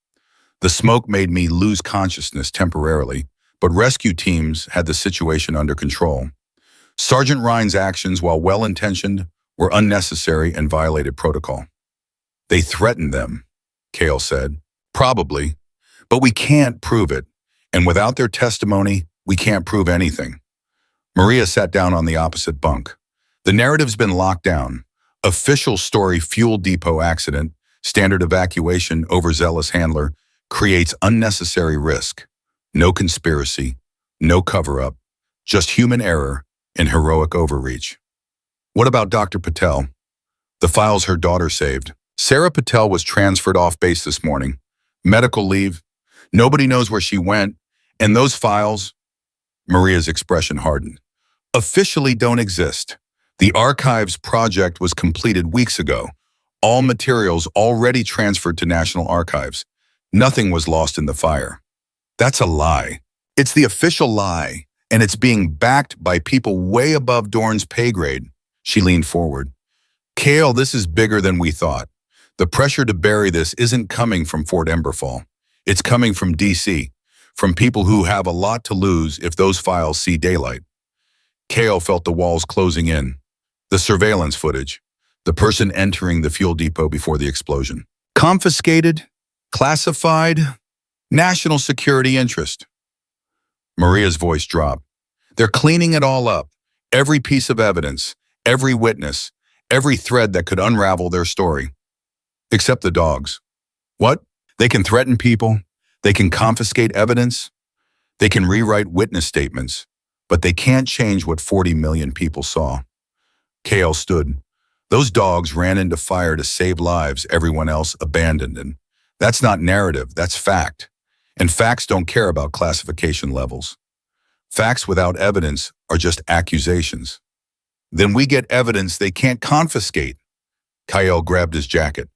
The smoke made me lose consciousness temporarily, but rescue teams had the situation under control. Sergeant Ryan's actions, while well-intentioned, were unnecessary and violated protocol. They threatened them, Kael said. Probably, but we can't prove it. And without their testimony, we can't prove anything. Maria sat down on the opposite bunk. The narrative's been locked down. Official story: fuel depot accident, standard evacuation, overzealous handler, creates unnecessary risk. No conspiracy, no cover-up, just human error and heroic overreach. What about Dr. Patel? The files her daughter saved. Sarah Patel was transferred off base this morning. Medical leave. Nobody knows where she went. And those files, Maria's expression hardened, officially don't exist. The archives project was completed weeks ago. All materials already transferred to National Archives. Nothing was lost in the fire. That's a lie. It's the official lie, and it's being backed by people way above Dorn's pay grade. She leaned forward. Kael, this is bigger than we thought. The pressure to bury this isn't coming from Fort Emberfall. It's coming from DC, from people who have a lot to lose if those files see daylight. Kael felt the walls closing in. The surveillance footage, the person entering the fuel depot before the explosion. Confiscated, classified, national security interest. Maria's voice dropped. They're cleaning it all up. Every piece of evidence, every witness, every thread that could unravel their story. Except the dogs. What? They can threaten people. They can confiscate evidence. They can rewrite witness statements. But they can't change what 40 million people saw. Kael stood. Those dogs ran into fire to save lives everyone else abandoned. And that's not narrative, that's fact. And facts don't care about classification levels. Facts without evidence are just accusations. Then we get evidence they can't confiscate. Kael grabbed his jacket.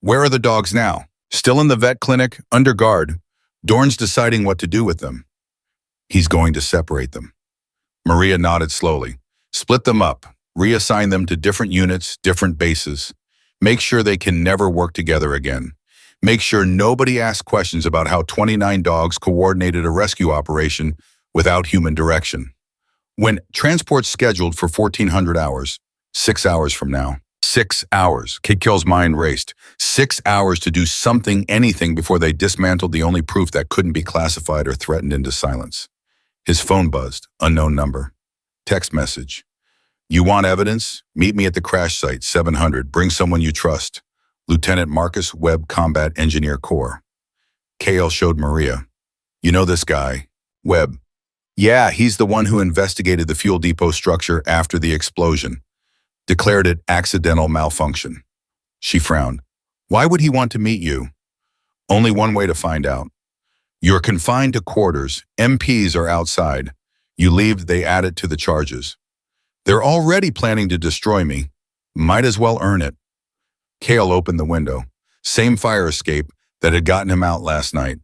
Where are the dogs now? Still in the vet clinic, under guard. Dorn's deciding what to do with them. He's going to separate them. Maria nodded slowly. Split them up. Reassign them to different units, different bases. Make sure they can never work together again. Make sure nobody asks questions about how 29 dogs coordinated a rescue operation without human direction. When transport's scheduled for 1400 hours, 6 hours from now. 6 hours. Kael's mind raced. 6 hours to do something, anything, before they dismantled the only proof that couldn't be classified or threatened into silence. His phone buzzed. Unknown number. Text message. You want evidence? Meet me at the crash site, 700. Bring someone you trust. Lieutenant Marcus Webb, Combat Engineer Corps. Kael showed Maria. You know this guy, Webb. Yeah, he's the one who investigated the fuel depot structure after the explosion. Declared it accidental malfunction. She frowned. Why would he want to meet you? Only one way to find out. You're confined to quarters. MPs are outside. You leave, they add it to the charges. They're already planning to destroy me. Might as well earn it. Kael opened the window. Same fire escape that had gotten him out last night.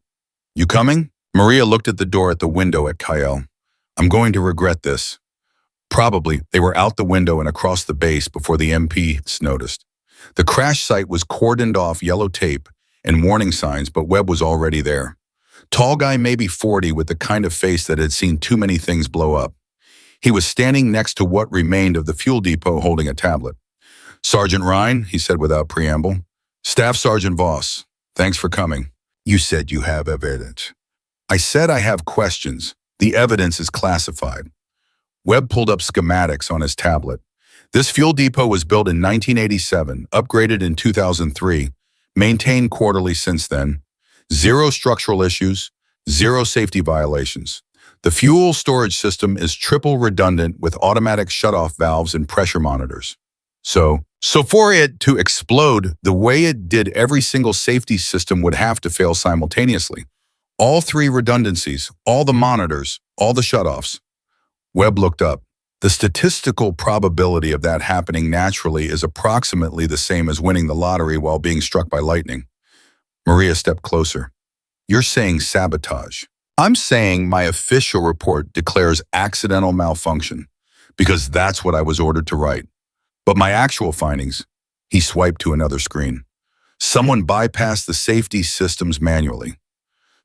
You coming? Maria looked at the door at the window at Kael. I'm going to regret this. Probably they were out the window and across the base before the MPs noticed. The crash site was cordoned off, yellow tape and warning signs, but Webb was already there. Tall guy, maybe 40, with the kind of face that had seen too many things blow up. He was standing next to what remained of the fuel depot holding a tablet. Sergeant Ryan, he said without preamble. Staff Sergeant Voss, thanks for coming. You said you have evidence. I said I have questions. The evidence is classified. Webb pulled up schematics on his tablet. This fuel depot was built in 1987, upgraded in 2003, maintained quarterly since then. 0 structural issues, 0 safety violations. The fuel storage system is triple redundant with automatic shutoff valves and pressure monitors. So for it to explode the way it did, every single safety system would have to fail simultaneously. All 3 redundancies, all the monitors, all the shutoffs. Webb looked up. The statistical probability of that happening naturally is approximately the same as winning the lottery while being struck by lightning. Maria stepped closer. You're saying sabotage. I'm saying my official report declares accidental malfunction, because that's what I was ordered to write. But my actual findings, he swiped to another screen. Someone bypassed the safety systems manually.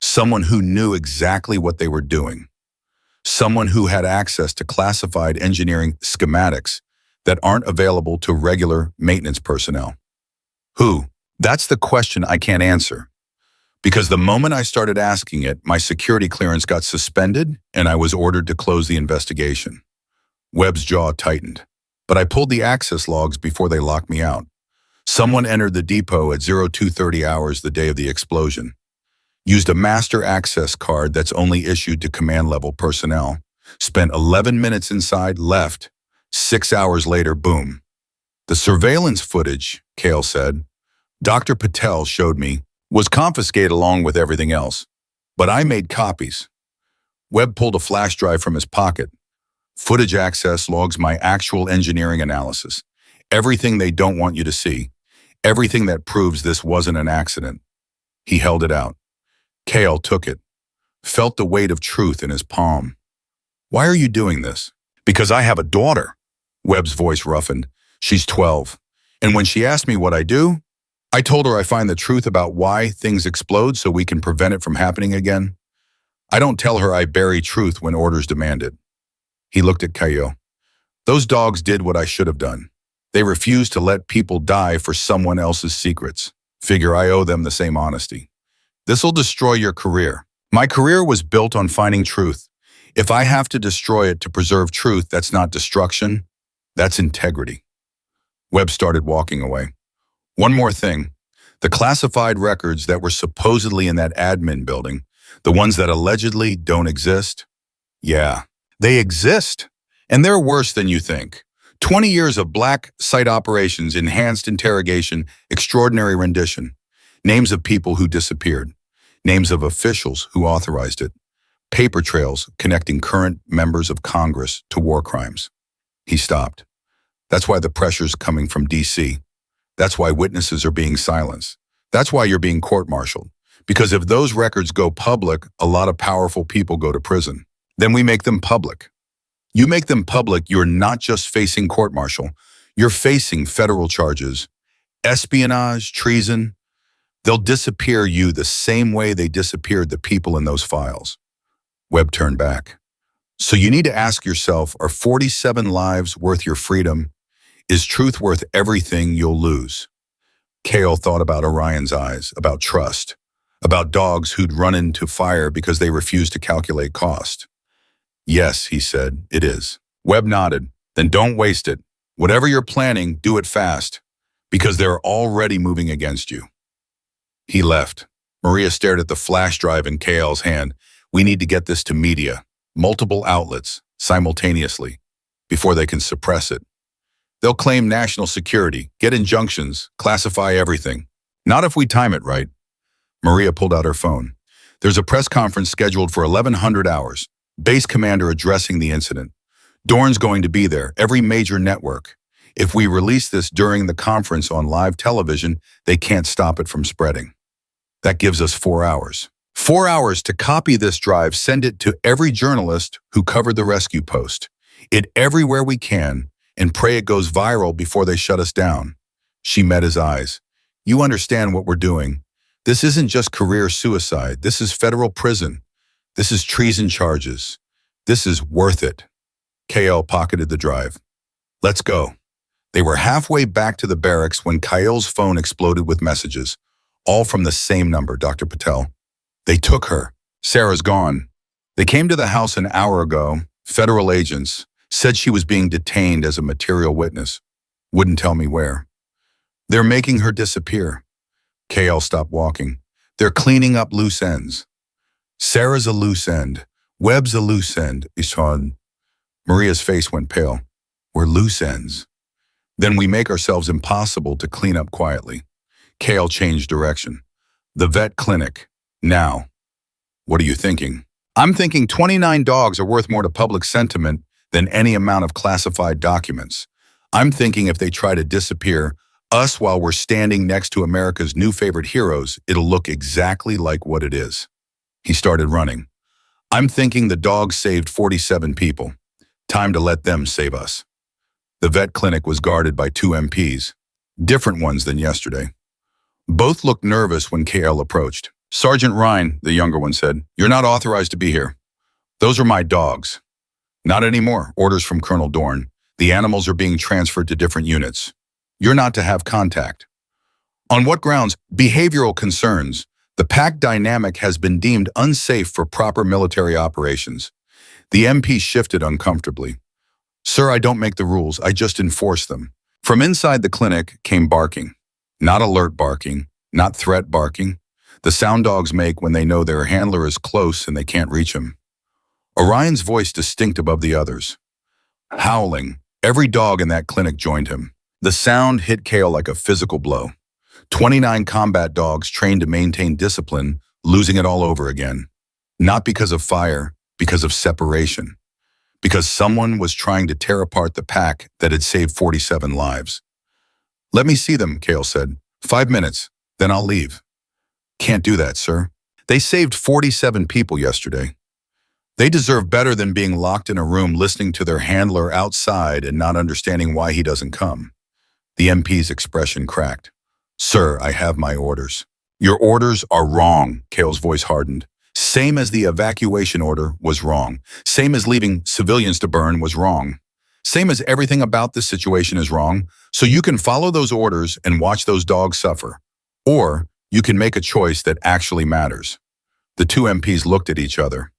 Someone who knew exactly what they were doing. Someone who had access to classified engineering schematics that aren't available to regular maintenance personnel. Who? That's the question I can't answer. Because the moment I started asking it, my security clearance got suspended and I was ordered to close the investigation. Webb's jaw tightened. But I pulled the access logs before they locked me out. Someone entered the depot at 0230 hours the day of the explosion. Used a master access card that's only issued to command-level personnel. Spent 11 minutes inside, left. 6 hours later, boom. The surveillance footage, Kael said, Dr. Patel showed me, was confiscated along with everything else. But I made copies. Webb pulled a flash drive from his pocket. Footage access logs my actual engineering analysis. Everything they don't want you to see. Everything that proves this wasn't an accident. He held it out. Kael took it. Felt the weight of truth in his palm. Why are you doing this? Because I have a daughter. Webb's voice roughened. She's 12. And when she asked me what I do, I told her I find the truth about why things explode so we can prevent it from happening again. I don't tell her I bury truth when orders demand it. He looked at Kael. Those dogs did what I should have done. They refused to let people die for someone else's secrets. Figure I owe them the same honesty. This'll destroy your career. My career was built on finding truth. If I have to destroy it to preserve truth, that's not destruction, that's integrity. Webb started walking away. One more thing. The classified records that were supposedly in that admin building, the ones that allegedly don't exist, yeah, they exist. And they're worse than you think. 20 years of black site operations, enhanced interrogation, extraordinary rendition. Names of people who disappeared. Names of officials who authorized it. Paper trails connecting current members of Congress to war crimes. He stopped. That's why the pressure's coming from D.C. That's why witnesses are being silenced. That's why you're being court-martialed. Because if those records go public, a lot of powerful people go to prison. Then we make them public. You make them public, you're not just facing court-martial. You're facing federal charges, espionage, treason. They'll disappear you the same way they disappeared the people in those files. Webb turned back. So you need to ask yourself, are 47 lives worth your freedom? Is truth worth everything you'll lose? Kael thought about Orion's eyes, about trust, about dogs who'd run into fire because they refused to calculate cost. Yes, he said, it is. Webb nodded. Then don't waste it. Whatever you're planning, do it fast, because they're already moving against you. He left. Maria stared at the flash drive in Kael's hand. We need to get this to media, multiple outlets, simultaneously, before they can suppress it. They'll claim national security, get injunctions, classify everything. Not if we time it right. Maria pulled out her phone. There's a press conference scheduled for 1100 hours. Base commander addressing the incident. Dorn's going to be there, every major network. If we release this during the conference on live television, they can't stop it from spreading. That gives us 4 hours. 4 hours to copy this drive, send it to every journalist who covered the rescue post. It everywhere we can, and pray it goes viral before they shut us down. She met his eyes. You understand what we're doing. This isn't just career suicide. This is federal prison. This is treason charges. This is worth it. Kael pocketed the drive. Let's go. They were halfway back to the barracks when Kael's phone exploded with messages, all from the same number, Dr. Patel. They took her. Sarah's gone. They came to the house an hour ago. Federal agents said she was being detained as a material witness. Wouldn't tell me where. They're making her disappear. Kael stopped walking. They're cleaning up loose ends. Sarah's a loose end. Webb's a loose end, Ishon. Maria's face went pale. We're loose ends. Then we make ourselves impossible to clean up quietly. Kael changed direction. The vet clinic. Now. What are you thinking? I'm thinking 29 dogs are worth more to public sentiment than any amount of classified documents. I'm thinking if they try to disappear us while we're standing next to America's new favorite heroes, it'll look exactly like what it is. He started running. I'm thinking the dogs saved 47 people. Time to let them save us. The vet clinic was guarded by 2 MPs, different ones than yesterday. Both looked nervous when Kael approached. Sergeant Ryan, the younger one said, you're not authorized to be here. Those are my dogs. Not anymore. Orders from Colonel Dorn. The animals are being transferred to different units. You're not to have contact. On what grounds? Behavioral concerns. The pack dynamic has been deemed unsafe for proper military operations. The MP shifted uncomfortably. Sir, I don't make the rules, I just enforce them. From inside the clinic came barking. Not alert barking, not threat barking. The sound dogs make when they know their handler is close and they can't reach him. Orion's voice distinct above the others. Howling. Every dog in that clinic joined him. The sound hit Kael like a physical blow. 29 combat dogs trained to maintain discipline, losing it all over again. Not because of fire, because of separation. Because someone was trying to tear apart the pack that had saved 47 lives. Let me see them, Kael said. 5 minutes, then I'll leave. Can't do that, sir. They saved 47 people yesterday. They deserve better than being locked in a room listening to their handler outside and not understanding why he doesn't come. The MP's expression cracked. Sir, I have my orders. Your orders are wrong, Kael's voice hardened. Same as the evacuation order was wrong. Same as leaving civilians to burn was wrong. Same as everything about this situation is wrong. So you can follow those orders and watch those dogs suffer. Or you can make a choice that actually matters. The two MPs looked at each other.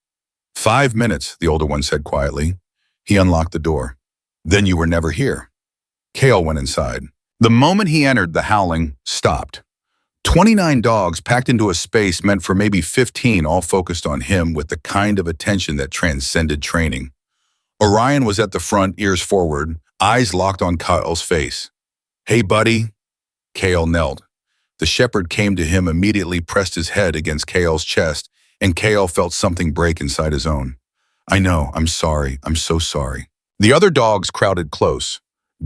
5 minutes, the older one said quietly. He unlocked the door. Then you were never here. Kael went inside. The moment he entered, the howling stopped. 29 dogs packed into a space meant for maybe 15, all focused on him with the kind of attention that transcended training. Orion was at the front, ears forward, eyes locked on Kael's face. Hey, buddy. Kael knelt. The shepherd came to him immediately, pressed his head against Kael's chest, and Kael felt something break inside his own. I know, I'm sorry, I'm so sorry. The other dogs crowded close.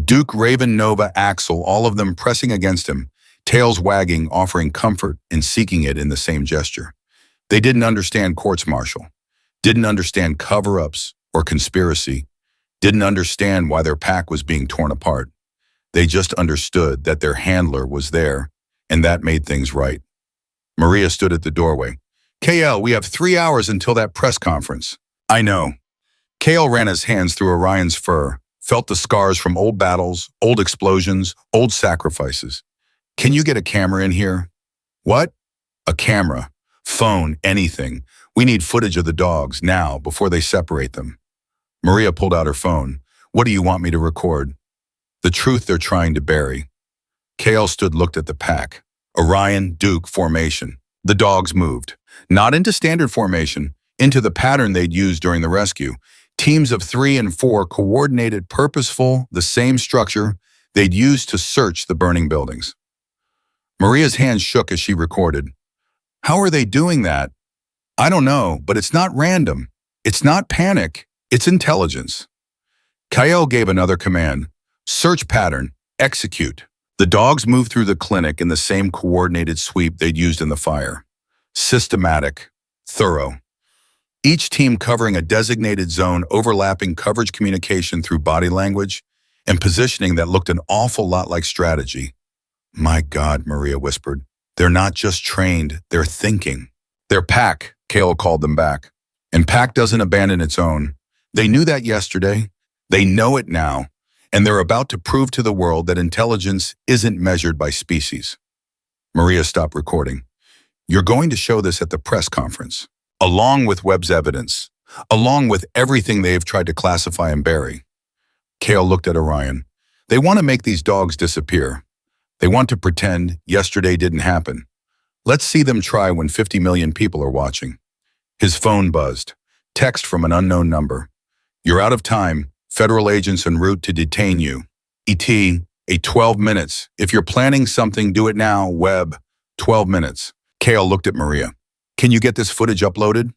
Duke, Raven, Nova, Axel, all of them pressing against him, tails wagging, offering comfort and seeking it in the same gesture. They didn't understand courts-martial, didn't understand cover-ups or conspiracy, didn't understand why their pack was being torn apart. They just understood that their handler was there, and that made things right. Maria stood at the doorway. Kael, we have 3 hours until that press conference. I know. Kael ran his hands through Orion's fur, felt the scars from old battles, old explosions, old sacrifices. Can you get a camera in here? What? A camera, phone, anything. We need footage of the dogs now before they separate them. Maria pulled out her phone. What do you want me to record? The truth they're trying to bury. Kael stood, looked at the pack. Orion, Duke, formation. The dogs moved. Not into standard formation, into the pattern they'd used during the rescue. Teams of 3 and 4, coordinated, purposeful, the same structure they'd used to search the burning buildings. Maria's hands shook as she recorded. How are they doing that? I don't know, but it's not random. It's not panic. It's intelligence. Kael gave another command. Search pattern. Execute. The dogs moved through the clinic in the same coordinated sweep they'd used in the fire. Systematic. Thorough. Each team covering a designated zone, overlapping coverage communication through body language and positioning that looked an awful lot like strategy. My God, Maria whispered. They're not just trained, they're thinking. They're pack, Kael called them back. And pack doesn't abandon its own. They knew that yesterday. They know it now. And they're about to prove to the world that intelligence isn't measured by species. Maria stopped recording. You're going to show this at the press conference, along with Webb's evidence, along with everything they've tried to classify and bury. Kael looked at Orion. They want to make these dogs disappear. They want to pretend yesterday didn't happen. Let's see them try when 50 million people are watching. His phone buzzed. Text from an unknown number. You're out of time. Federal agents en route to detain you. ET, 12 minutes. If you're planning something, do it now. Webb, 12 minutes. Kael looked at Maria. Can you get this footage uploaded?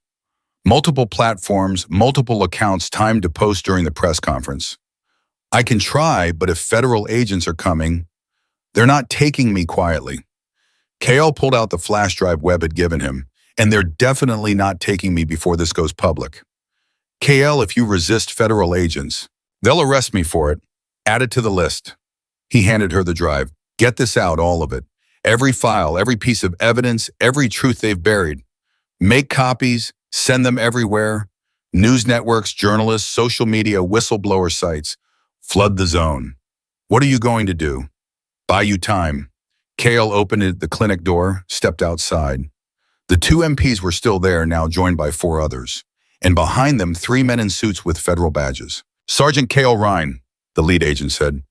Multiple platforms, multiple accounts timed to post during the press conference. I can try, but if federal agents are coming, they're not taking me quietly. Kael pulled out the flash drive Webb had given him, and they're definitely not taking me before this goes public. Kael, if you resist federal agents, they'll arrest me for it. Add it to the list. He handed her the drive. Get this out, all of it. Every file, every piece of evidence, every truth they've buried. Make copies, send them everywhere. News networks, journalists, social media, whistleblower sites flood the zone. What are you going to do? Buy you time. Kael opened the clinic door, stepped outside. The two MPs were still there, now joined by four others. And behind them, three men in suits with federal badges. Sergeant Kael Ryan, the lead agent said,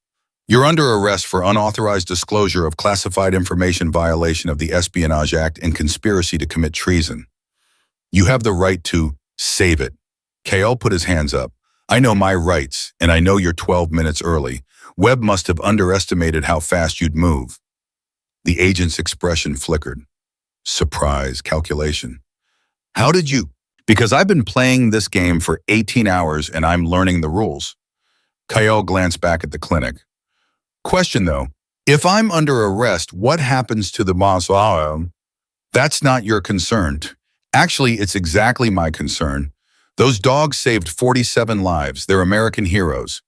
"You're under arrest for unauthorized disclosure of classified information, violation of the Espionage Act, and conspiracy to commit treason. You have the right to save it." Kael put his hands up. "I know my rights, and I know you're 12 minutes early. Webb must have underestimated how fast you'd move." The agent's expression flickered. Surprise, calculation. "How did you?" "Because I've been playing this game for 18 hours and I'm learning the rules." Kael glanced back at the clinic. "Question though, if I'm under arrest, what happens to the mausoleum?" "That's not your concern. Actually, it's exactly my concern. Those dogs saved 47 lives. They're American heroes.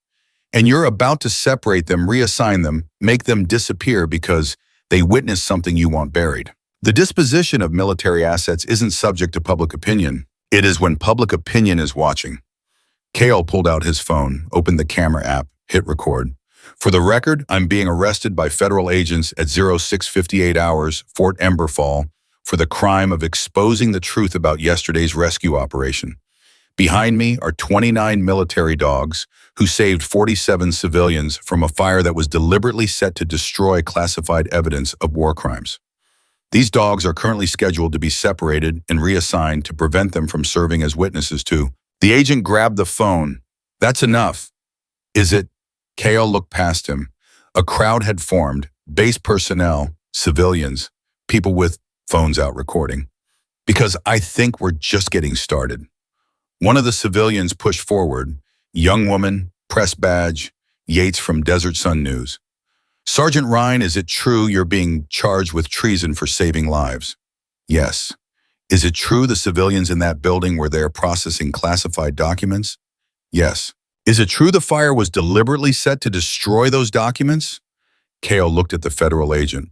And you're about to separate them, reassign them, make them disappear because they witnessed something you want buried. The disposition of military assets isn't subject to public opinion. It is when public opinion is watching." Kael pulled out his phone, opened the camera app, hit record. "For the record, I'm being arrested by federal agents at 0658 hours, Fort Emberfall, for the crime of exposing the truth about yesterday's rescue operation. Behind me are 29 military dogs who saved 47 civilians from a fire that was deliberately set to destroy classified evidence of war crimes. These dogs are currently scheduled to be separated and reassigned to prevent them from serving as witnesses to—" The agent grabbed the phone. "That's enough." "Is it?" Kael looked past him. A crowd had formed, base personnel, civilians, people with phones out recording. "Because I think we're just getting started." One of the civilians pushed forward, young woman, press badge, Yates from Desert Sun News. "Sergeant Ryan, is it true you're being charged with treason for saving lives?" "Yes." "Is it true the civilians in that building were there processing classified documents?" "Yes." "Is it true the fire was deliberately set to destroy those documents?" Kael looked at the federal agent,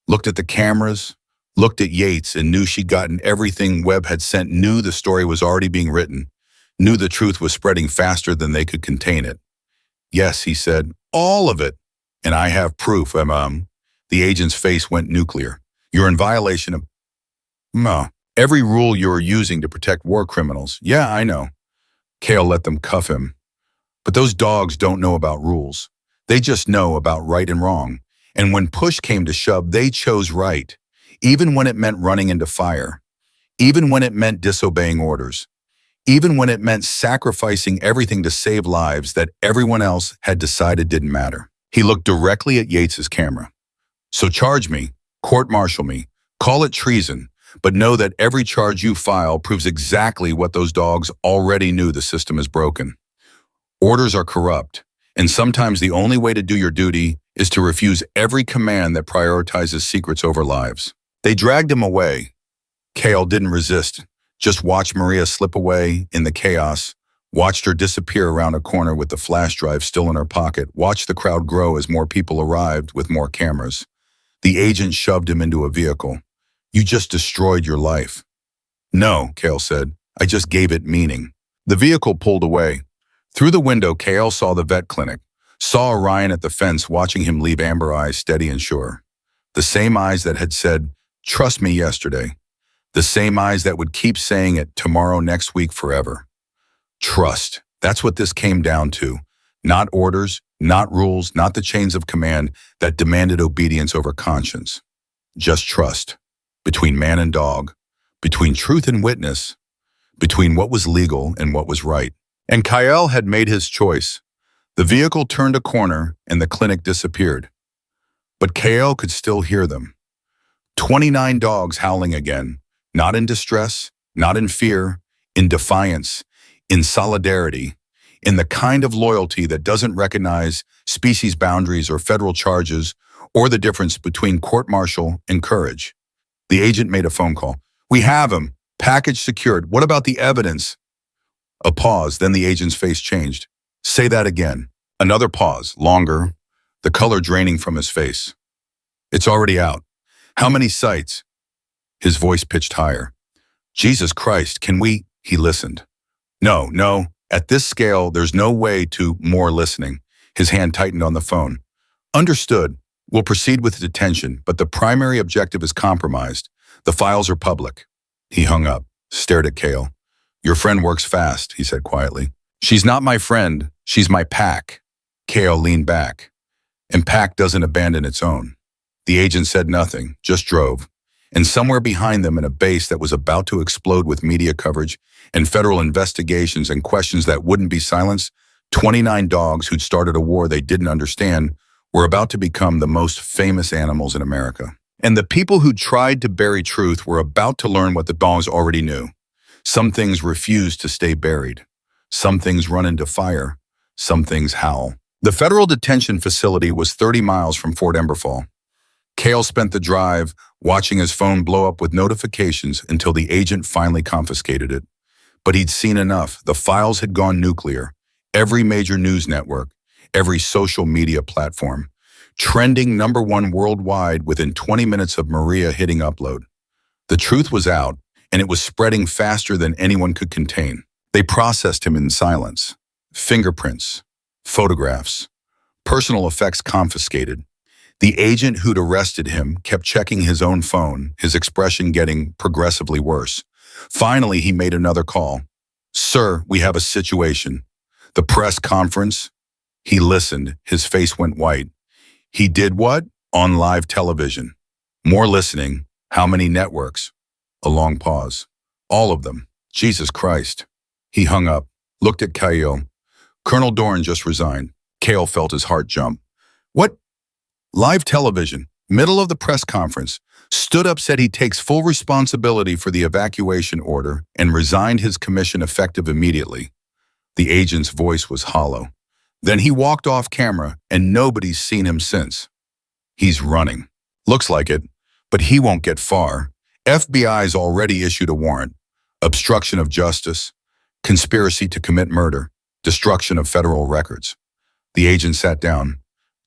looked at the cameras, looked at Yates and knew she'd gotten everything Webb had sent, knew the story was already being written, knew the truth was spreading faster than they could contain it. "Yes," he said, "all of it. And I have proof." The agent's face went nuclear. "You're in violation of every rule you're using to protect war criminals." "Yeah, I know." Kael let them cuff him. "But those dogs don't know about rules. They just know about right and wrong. And when push came to shove, they chose right, even when it meant running into fire, even when it meant disobeying orders, even when it meant sacrificing everything to save lives that everyone else had decided didn't matter." He looked directly at Yates's camera. "So charge me, court-martial me, call it treason, but know that every charge you file proves exactly what those dogs already knew: the system is broken. Orders are corrupt, and sometimes the only way to do your duty is to refuse every command that prioritizes secrets over lives." They dragged him away. Kael didn't resist, just watched Maria slip away in the chaos, watched her disappear around a corner with the flash drive still in her pocket, watched the crowd grow as more people arrived with more cameras. The agent shoved him into a vehicle. "You just destroyed your life." "No," Kael said, "I just gave it meaning." The vehicle pulled away. Through the window, Kael saw the vet clinic, saw Orion at the fence watching him leave, amber eyes steady and sure. The same eyes that had said, "Trust me," yesterday. The same eyes that would keep saying it tomorrow, next week, forever. Trust. That's what this came down to. Not orders, not rules, not the chains of command that demanded obedience over conscience. Just trust. Between man and dog. Between truth and witness. Between what was legal and what was right. And Kael had made his choice. The vehicle turned a corner and the clinic disappeared. But Kael could still hear them. 29 dogs howling again, not in distress, not in fear, in defiance, in solidarity, in the kind of loyalty that doesn't recognize species boundaries or federal charges or the difference between court-martial and courage. The agent made a phone call. "We have him. Package secured. What about the evidence?" A pause, then the agent's face changed. "Say that again." Another pause, longer, the color draining from his face. "It's already out." "How many sites?" His voice pitched higher. "Jesus Christ, can we—" He listened. No, no. At this scale, there's no way to more listening. His hand tightened on the phone. Understood. We'll proceed with detention, but the primary objective is compromised. The files are public. He hung up, stared at Kael. Your friend works fast, he said quietly. She's not my friend. She's my pack. Kael leaned back. And pack doesn't abandon its own. The agent said nothing, just drove. And somewhere behind them in a base that was about to explode with media coverage and federal investigations and questions that wouldn't be silenced, 29 dogs who'd started a war they didn't understand were about to become the most famous animals in America. And the people who tried to bury truth were about to learn what the dogs already knew. Some things refuse to stay buried. Some things run into fire. Some things howl. The federal detention facility was 30 miles from Fort Emberfall. Kael spent the drive watching his phone blow up with notifications until the agent finally confiscated it. But he'd seen enough. The files had gone nuclear. Every major news network, every social media platform, trending #1 worldwide within 20 minutes of Maria hitting upload. The truth was out, and it was spreading faster than anyone could contain. They processed him in silence. Fingerprints, photographs, personal effects confiscated. The agent who'd arrested him kept checking his own phone, his expression getting progressively worse. Finally, he made another call. Sir, we have a situation. The press conference? He listened. His face went white. He did what? On live television. More listening. How many networks? A long pause. All of them. Jesus Christ. He hung up, looked at Kael. Colonel Dorn just resigned. Kael felt his heart jump. What? Live television. Middle of the press conference. Stood up, said he takes full responsibility for the evacuation order and resigned his commission effective immediately. The agent's voice was hollow. Then he walked off camera and nobody's seen him since. He's running. Looks like it, but he won't get far. FBI's already issued a warrant. Obstruction of justice, conspiracy to commit murder, destruction of federal records. The agent sat down.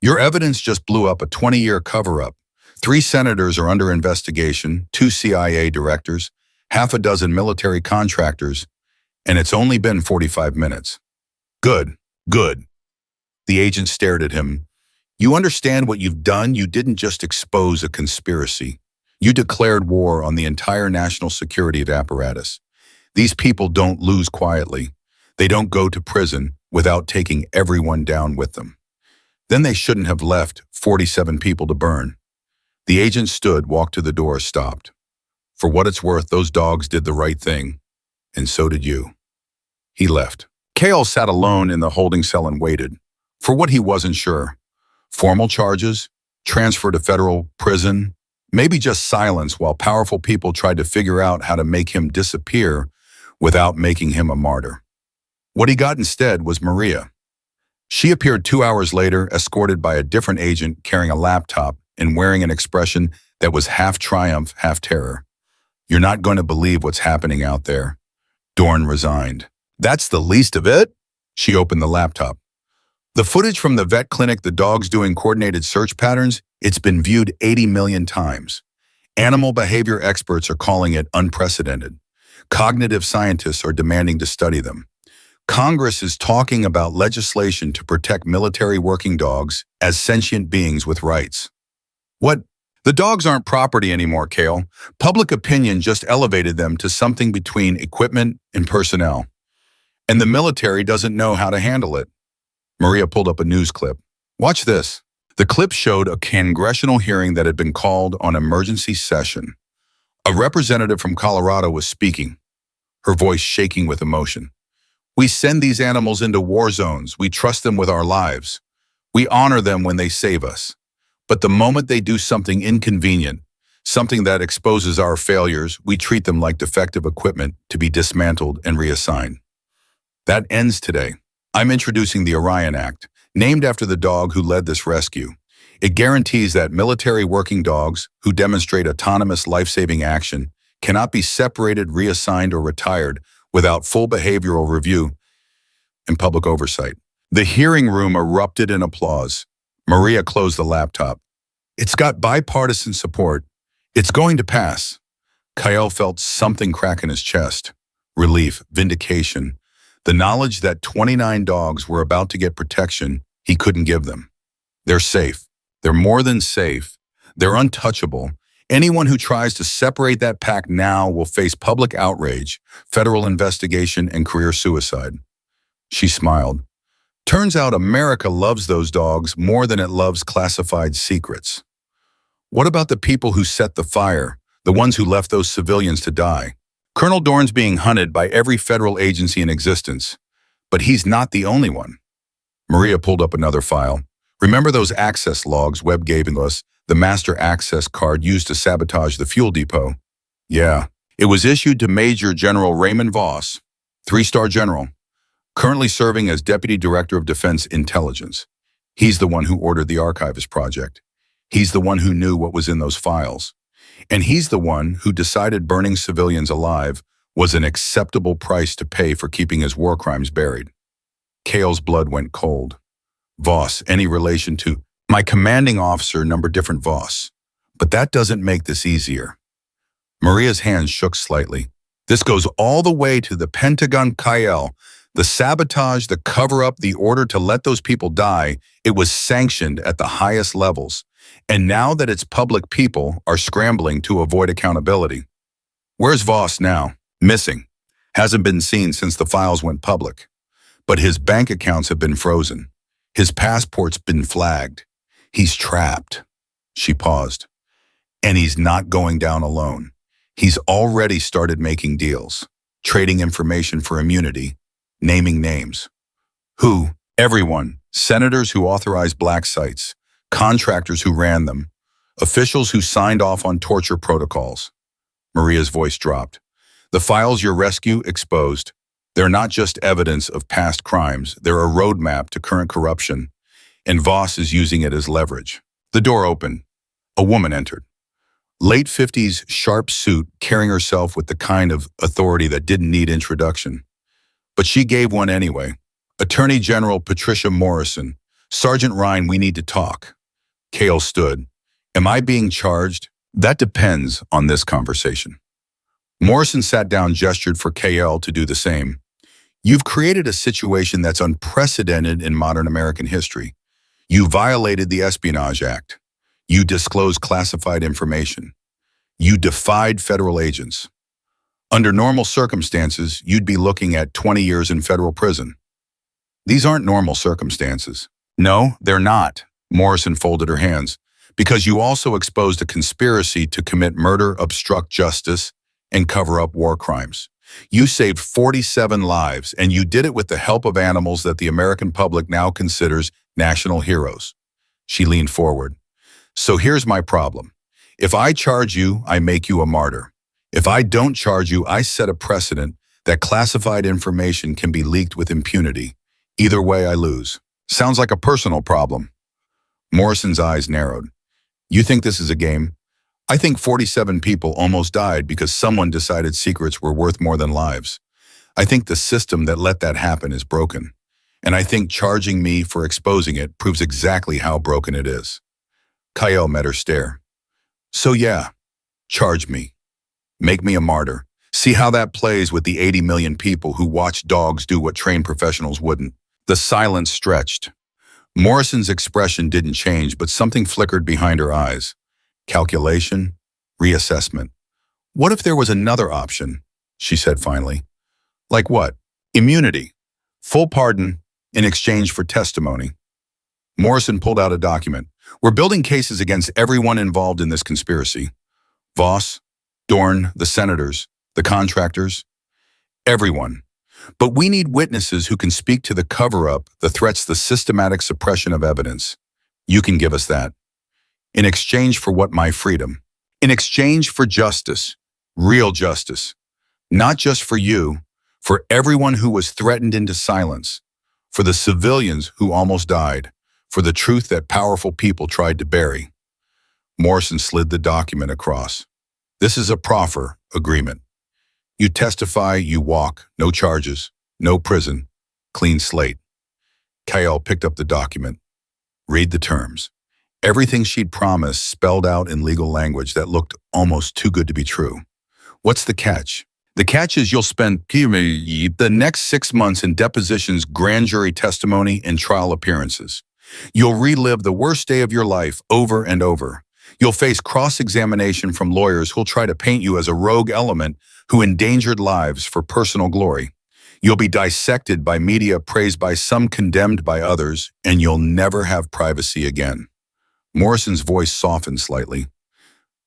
Your evidence just blew up a 20-year cover-up. 3 senators are under investigation, 2 CIA directors, half a dozen military contractors, and it's only been 45 minutes. Good, good. The agent stared at him. You understand what you've done? You didn't just expose a conspiracy. You declared war on the entire national security apparatus. These people don't lose quietly. They don't go to prison without taking everyone down with them. Then they shouldn't have left 47 people to burn. The agent stood, walked to the door, stopped. For what it's worth, those dogs did the right thing, and so did you. He left. Kael sat alone in the holding cell and waited. For what he wasn't sure. Formal charges, transfer to federal prison, maybe just silence while powerful people tried to figure out how to make him disappear without making him a martyr. What he got instead was Maria. She appeared 2 hours later, escorted by a different agent carrying a laptop and wearing an expression that was half triumph, half terror. You're not going to believe what's happening out there. Dorn resigned. That's the least of it? She opened the laptop. The footage from the vet clinic, the dogs doing coordinated search patterns, it's been viewed 80 million times. Animal behavior experts are calling it unprecedented. Cognitive scientists are demanding to study them. Congress is talking about legislation to protect military working dogs as sentient beings with rights. What? The dogs aren't property anymore, Kael. Public opinion just elevated them to something between equipment and personnel. And the military doesn't know how to handle it. Maria pulled up a news clip. Watch this. The clip showed a congressional hearing that had been called on emergency session. A representative from Colorado was speaking, her voice shaking with emotion. We send these animals into war zones. We trust them with our lives. We honor them when they save us. But the moment they do something inconvenient, something that exposes our failures, we treat them like defective equipment to be dismantled and reassigned. That ends today. I'm introducing the Orion Act, named after the dog who led this rescue. It guarantees that military working dogs who demonstrate autonomous life-saving action cannot be separated, reassigned, or retired without full behavioral review and public oversight. The hearing room erupted in applause. Maria closed the laptop. It's got bipartisan support. It's going to pass. Kael felt something crack in his chest. Relief, vindication. The knowledge that 29 dogs were about to get protection he couldn't give them. They're safe. They're more than safe. They're untouchable. Anyone who tries to separate that pack now will face public outrage, federal investigation, and career suicide. She smiled. Turns out America loves those dogs more than it loves classified secrets. What about the people who set the fire, the ones who left those civilians to die? Colonel Dorn's being hunted by every federal agency in existence, but he's not the only one. Maria pulled up another file. Remember those access logs Webb gave us, the master access card used to sabotage the fuel depot? Yeah, it was issued to Major General Raymond Voss, 3-star general, currently serving as Deputy Director of Defense Intelligence. He's the one who ordered the Archivist project. He's the one who knew what was in those files. And he's the one who decided burning civilians alive was an acceptable price to pay for keeping his war crimes buried. Kael's blood went cold. Voss, any relation to my commanding officer, number different Voss. But that doesn't make this easier. Maria's hands shook slightly. This goes all the way to the Pentagon. Kael. The sabotage, the cover-up, the order to let those people die, it was sanctioned at the highest levels. And now that it's public, people are scrambling to avoid accountability. Where's Voss now? Missing. Hasn't been seen since the files went public. But his bank accounts have been frozen. His passport's been flagged. He's trapped. She paused. And he's not going down alone. He's already started making deals, trading information for immunity, naming names. Who? Everyone. Senators who authorized black sites, contractors who ran them, officials who signed off on torture protocols. Maria's voice dropped. The files your rescue exposed, they're not just evidence of past crimes, they're a roadmap to current corruption, and Voss is using it as leverage. The door opened. A woman entered. Late 50s, sharp suit, carrying herself with the kind of authority that didn't need introduction. But she gave one anyway. Attorney General Patricia Morrison. Sergeant Ryan, we need to talk. Kael stood. Am I being charged? That depends on this conversation. Morrison sat down, gestured for Kael to do the same. You've created a situation that's unprecedented in modern American history. You violated the Espionage Act. You disclosed classified information. You defied federal agents. Under normal circumstances, you'd be looking at 20 years in federal prison. These aren't normal circumstances. No, they're not. Morrison folded her hands. Because you also exposed a conspiracy to commit murder, obstruct justice, and cover up war crimes. You saved 47 lives, and you did it with the help of animals that the American public now considers national heroes. She leaned forward. So here's my problem. If I charge you, I make you a martyr. If I don't charge you, I set a precedent that classified information can be leaked with impunity. Either way, I lose. Sounds like a personal problem. Morrison's eyes narrowed. You think this is a game? I think 47 people almost died because someone decided secrets were worth more than lives. I think the system that let that happen is broken. And I think charging me for exposing it proves exactly how broken it is. Kael met her stare. So yeah, charge me. Make me a martyr. See how that plays with the 80 million people who watch dogs do what trained professionals wouldn't. The silence stretched. Morrison's expression didn't change, but something flickered behind her eyes. Calculation, reassessment. What if there was another option? She said finally. Like what? Immunity. Full pardon in exchange for testimony. Morrison pulled out a document. We're building cases against everyone involved in this conspiracy. Voss, Dorn, the senators, the contractors, everyone. But we need witnesses who can speak to the cover-up, the threats, the systematic suppression of evidence. You can give us that. In exchange for what? My freedom. In exchange for justice. Real justice. Not just for you, for everyone who was threatened into silence. For the civilians who almost died. For the truth that powerful people tried to bury. Morrison slid the document across. This is a proffer agreement. You testify, you walk, no charges, no prison, clean slate. Kael picked up the document. Read the terms. Everything she'd promised spelled out in legal language that looked almost too good to be true. What's the catch? The catch is you'll spend the next 6 months in depositions, grand jury testimony, and trial appearances. You'll relive the worst day of your life over and over. You'll face cross-examination from lawyers who'll try to paint you as a rogue element who endangered lives for personal glory. You'll be dissected by media, praised by some, condemned by others, and you'll never have privacy again. Morrison's voice softened slightly.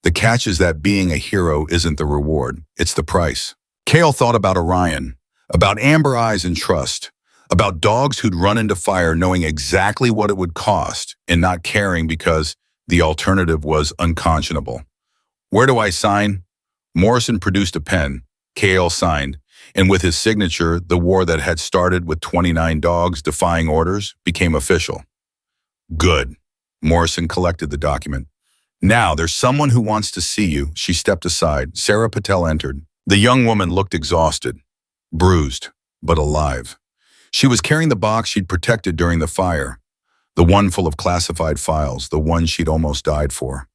The catch is that being a hero isn't the reward, it's the price. Kael thought about Orion, about amber eyes and trust, about dogs who'd run into fire knowing exactly what it would cost and not caring because the alternative was unconscionable. Where do I sign? Morrison produced a pen. Kael signed, and with his signature, the war that had started with 29 dogs defying orders became official. Good. Morrison collected the document. Now, there's someone who wants to see you. She stepped aside. Sarah Patel entered. The young woman looked exhausted, bruised, but alive. She was carrying the box she'd protected during the fire, the one full of classified files, the one she'd almost died for.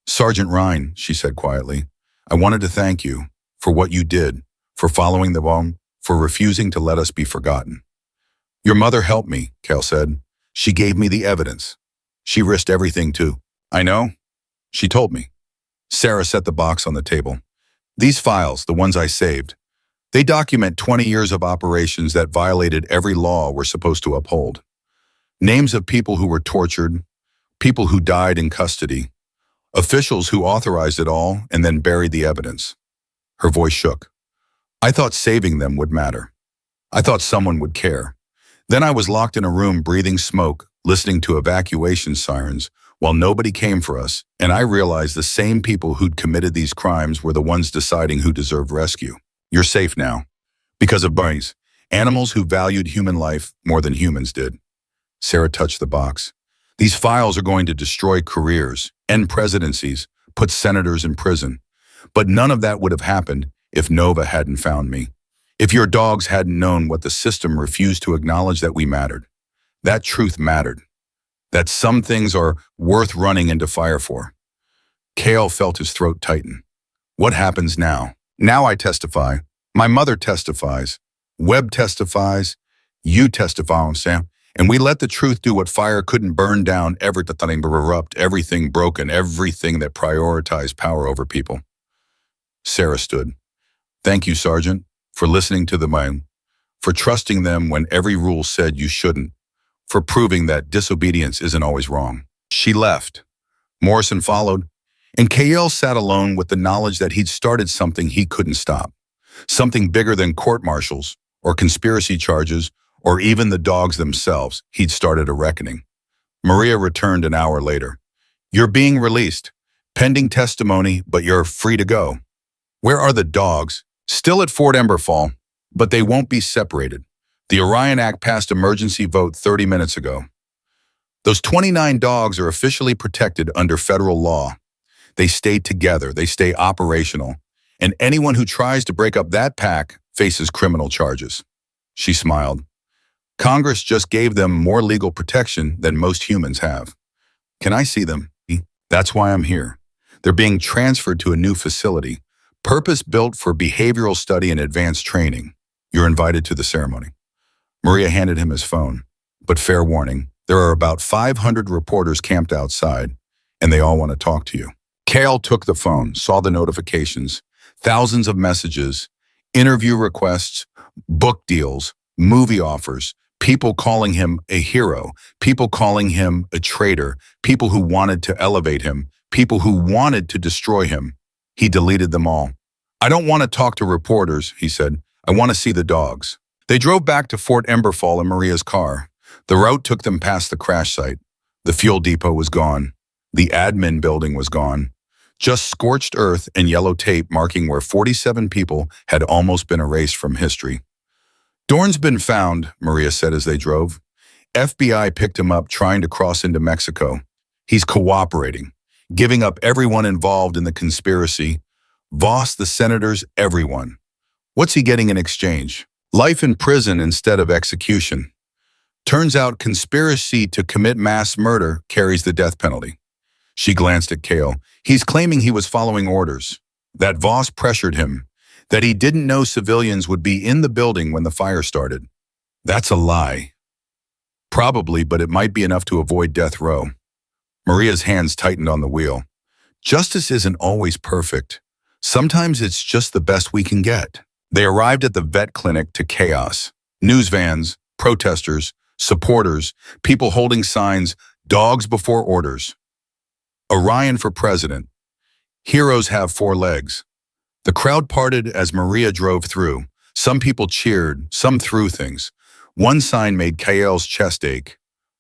Sergeant Ryan, she said quietly, I wanted to thank you for what you did, for following the bomb, for refusing to let us be forgotten. Your mother helped me, Kael said. She gave me the evidence. She risked everything too. I know. She told me. Sarah set the box on the table. These files, the ones I saved, they document 20 years of operations that violated every law we're supposed to uphold. Names of people who were tortured, people who died in custody, officials who authorized it all and then buried the evidence. Her voice shook. I thought saving them would matter. I thought someone would care. Then I was locked in a room breathing smoke, listening to evacuation sirens, while nobody came for us, and I realized the same people who'd committed these crimes were the ones deciding who deserved rescue. You're safe now. Because of bunnies, animals who valued human life more than humans did. Sarah touched the box. These files are going to destroy careers, end presidencies, put senators in prison. But none of that would have happened if Nova hadn't found me. If your dogs hadn't known what the system refused to acknowledge, that we mattered. That truth mattered. That some things are worth running into fire for. Kael felt his throat tighten. What happens now? Now I testify. My mother testifies. Webb testifies. You testify, Sam. And we let the truth do what fire couldn't burn down, everything erupt, everything broken, everything that prioritized power over people. Sarah stood. Thank you, Sergeant, for listening to the men, for trusting them when every rule said you shouldn't, for proving that disobedience isn't always wrong. She left. Morrison followed, and Kael sat alone with the knowledge that he'd started something he couldn't stop, something bigger than court-martials or conspiracy charges or even the dogs themselves. He'd started a reckoning. Maria returned an hour later. You're being released, pending testimony, but you're free to go. Where are the dogs? Still at Fort Emberfall, but they won't be separated. The Orion Act passed emergency vote 30 minutes ago. Those 29 dogs are officially protected under federal law. They stay together, they stay operational, and anyone who tries to break up that pack faces criminal charges. She smiled. Congress just gave them more legal protection than most humans have. Can I see them? That's why I'm here. They're being transferred to a new facility, purpose-built for behavioral study and advanced training. You're invited to the ceremony. Maria handed him his phone. But fair warning, there are about 500 reporters camped outside, and they all want to talk to you. Kael took the phone, saw the notifications, thousands of messages, interview requests, book deals, movie offers, people calling him a hero, people calling him a traitor, people who wanted to elevate him, people who wanted to destroy him. He deleted them all. I don't want to talk to reporters, he said. I want to see the dogs. They drove back to Fort Emberfall in Maria's car. The route took them past the crash site. The fuel depot was gone. The admin building was gone. Just scorched earth and yellow tape marking where 47 people had almost been erased from history. Dorn's been found, Maria said as they drove. FBI picked him up trying to cross into Mexico. He's cooperating, giving up everyone involved in the conspiracy. Voss, the senators, everyone. What's he getting in exchange? Life in prison instead of execution. Turns out conspiracy to commit mass murder carries the death penalty. She glanced at Kael. He's claiming he was following orders, that Voss pressured him, That he didn't know civilians would be in the building when the fire started. That's a lie. Probably, but it might be enough to avoid death row. Maria's hands tightened on the wheel. Justice isn't always perfect. Sometimes it's just the best we can get. They arrived at the vet clinic to chaos. News vans, protesters, supporters, people holding signs, dogs before orders. Orion for president. Heroes have 4 legs. The crowd parted as Maria drove through. Some people cheered, some threw things. One sign made Kael's chest ache.